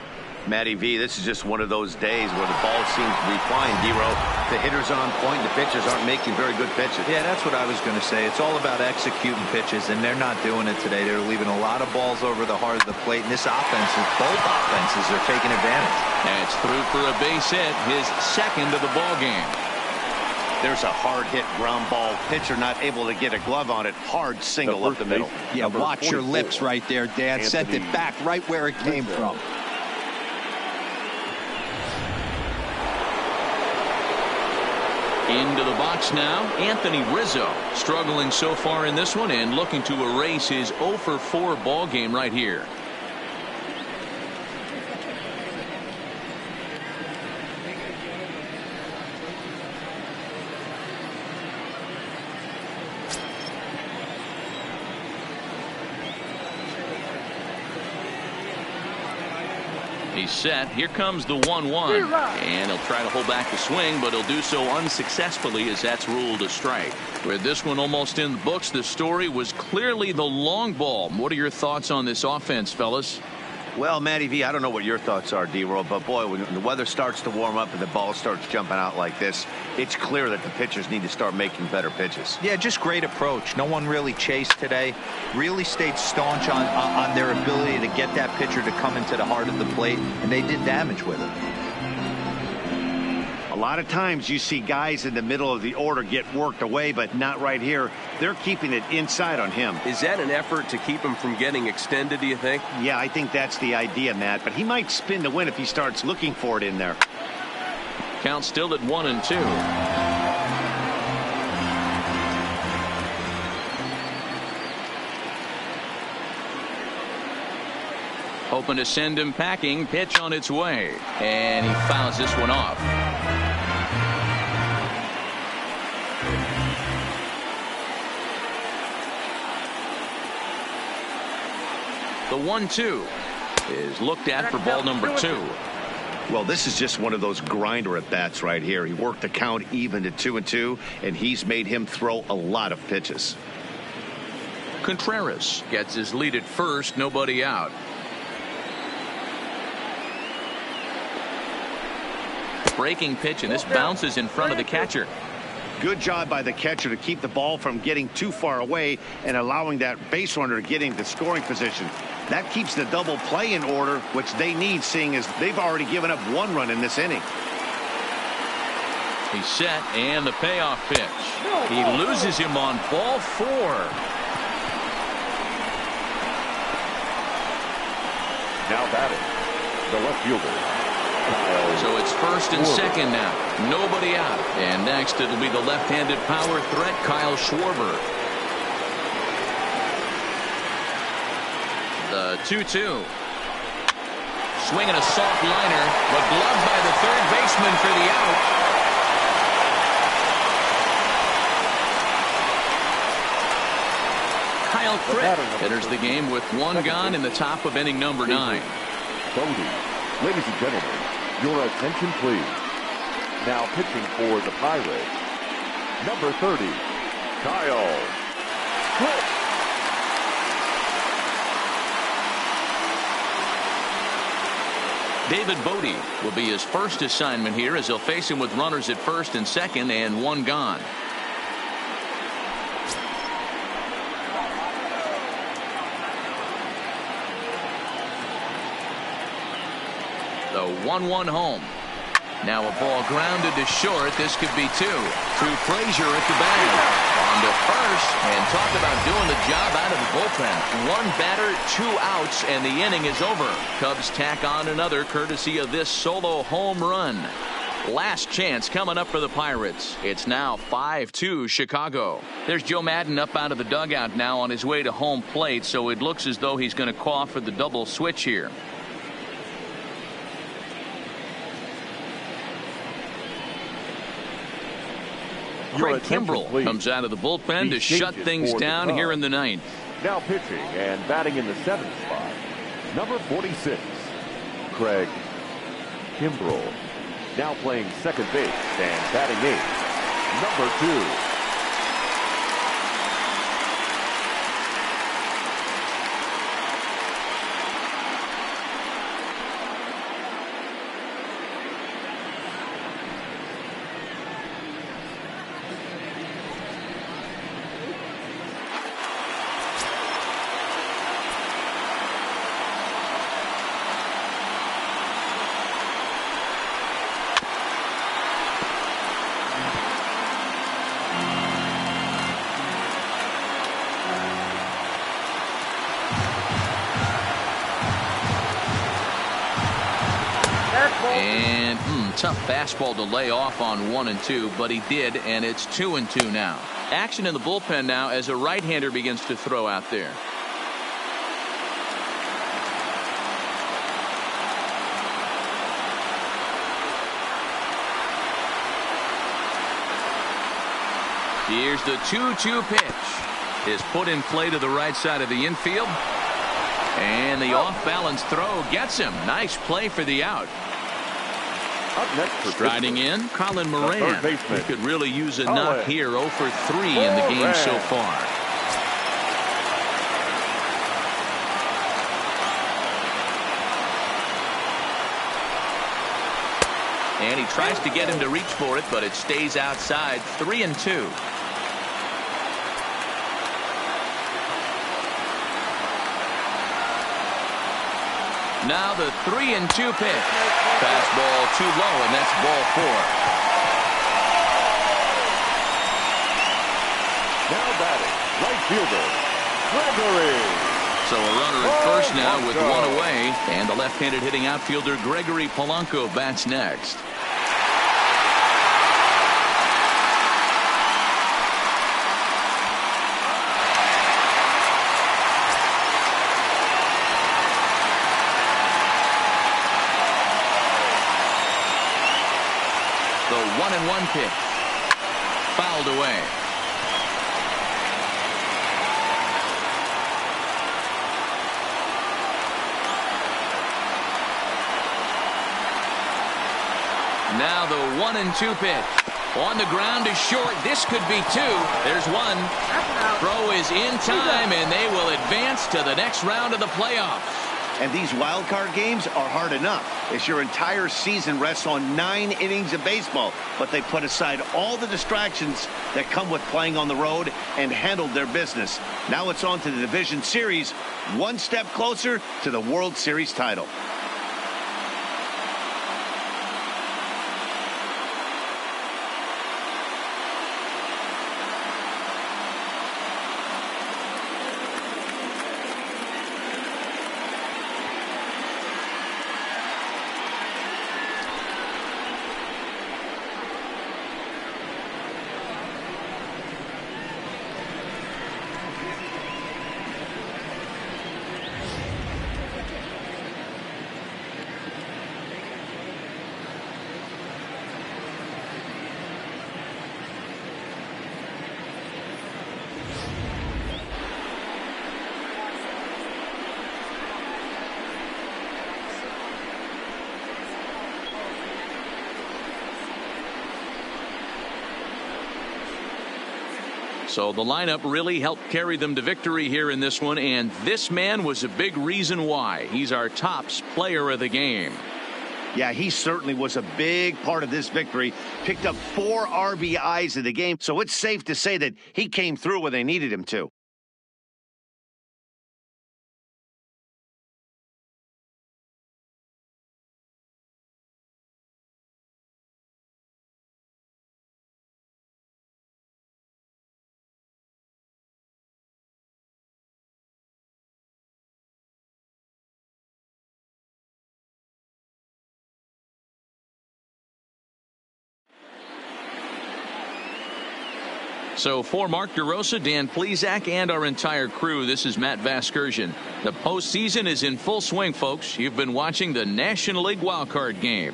Matty V, this is just one of those days where the ball seems to be flying, D-Row. The hitters on point, the pitchers aren't making very good pitches. Yeah, that's what I was going to say. It's all about executing pitches, and they're not doing it today. They're leaving a lot of balls over the heart of the plate, and this offense, both offenses are taking advantage. That's through for a base hit, his second of the ball game. There's a hard hit ground ball. Pitcher not able to get a glove on it. Hard single up the middle. Yeah, watch your lips right there, Dan. Sent it back right where it came from. Into the box now, Anthony Rizzo. Struggling so far in this one and looking to erase his 0-for-4 ball game right here. He's set. Here comes the 1-1. And he'll try to hold back the swing, but he'll do so unsuccessfully as that's ruled a strike. With this one almost in the books, the story was clearly the long ball. What are your thoughts on this offense, fellas? Well, Matty V, I don't know what your thoughts are, D-Roll, but boy, when the weather starts to warm up and the ball starts jumping out like this, it's clear that the pitchers need to start making better pitches. Yeah, just great approach. No one really chased today. Really stayed staunch on their ability to get that pitcher to come into the heart of the plate, and they did damage with it. A lot of times you see guys in the middle of the order get worked away, but not right here. They're keeping it inside on him. Is that an effort to keep him from getting extended, do you think? Yeah, I think that's the idea, Matt, but he might spin to win if he starts looking for it in there. Count still at 1-2. Hoping to send him packing. Pitch on its way. And he fouls this one off. The 1-2 is looked at for ball number 2. Well, this is just one of those grinder at bats right here. He worked the count even to 2-2, and he's made him throw a lot of pitches. Contreras gets his lead at first, nobody out. Breaking pitch, and this bounces in front of the catcher. Good job by the catcher to keep the ball from getting too far away and allowing that base runner to get into scoring position. That keeps the double play in order, which they need, seeing as they've already given up 1 run in this inning. He's set, and the payoff pitch. He loses him on ball 4. Now batting, the left fielder. So it's first and second now. Nobody out. And next it'll be the left-handed power threat, Kyle Schwarber. The 2-2. Swinging a soft liner, but gloved by the third baseman for the out. Kyle Crick enters the game with 1 gone in the top of inning number 9. Ladies and gentlemen, your attention please. Now pitching for the Pirates, number 30, Kyle Crick. David Bodie will be his first assignment here as he'll face him with runners at first and second and 1 gone. The 1-1 home. Now a ball grounded to short. This could be 2. To Frazier at the bag. On to first. And talk about doing the job out of the bullpen. 1 batter, 2 outs, and the inning is over. Cubs tack on another courtesy of this solo home run. Last chance coming up for the Pirates. It's now 5-2 Chicago. There's Joe Maddon up out of the dugout now on his way to home plate, so it looks as though he's going to call for the double switch here. Craig Kimbrel comes out of the bullpen to shut things down here in the 9th. Now pitching and batting in the 7th spot, number 46, Craig Kimbrel. Now playing second base and batting 8th, number 2. And tough fastball to lay off on 1 and 2, but he did, and it's 2 and 2 now. Action in the bullpen now as a right-hander begins to throw out there. Here's the 2-2 pitch. Is put in play to the right side of the infield. And the off-balance throw gets him. Nice play for the out. Striding in, Colin Moran. He could really use a knock here. 0 for 3 in the game so far. And he tries to get him to reach for it, but it stays outside. 3 and 2. Now the 3 and 2 pitch. Fastball too low, and that's ball 4. Now batting, right fielder, Gregory. So a runner at first now with 1 away, and the left-handed hitting outfielder Gregory Polanco bats next. The 1-1 pitch. Fouled away. Now the 1-2 pitch. On the ground is short. This could be two. There's one. Throw is in time, and they will advance to the next round of the playoffs. And these wild card games are hard enough, as your entire season rests on 9 innings of baseball. But they put aside all the distractions that come with playing on the road and handled their business. Now it's on to the division series, one step closer to the World Series title. So the lineup really helped carry them to victory here in this one, and this man was a big reason why. He's our top player of the game. Yeah, he certainly was a big part of this victory. Picked up 4 RBIs in the game, so it's safe to say that he came through when they needed him to. So for Mark DeRosa, Dan Plesac, and our entire crew, this is Matt Vasgersian. The postseason is in full swing, folks. You've been watching the National League wildcard game.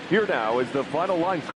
Here now is the final line score.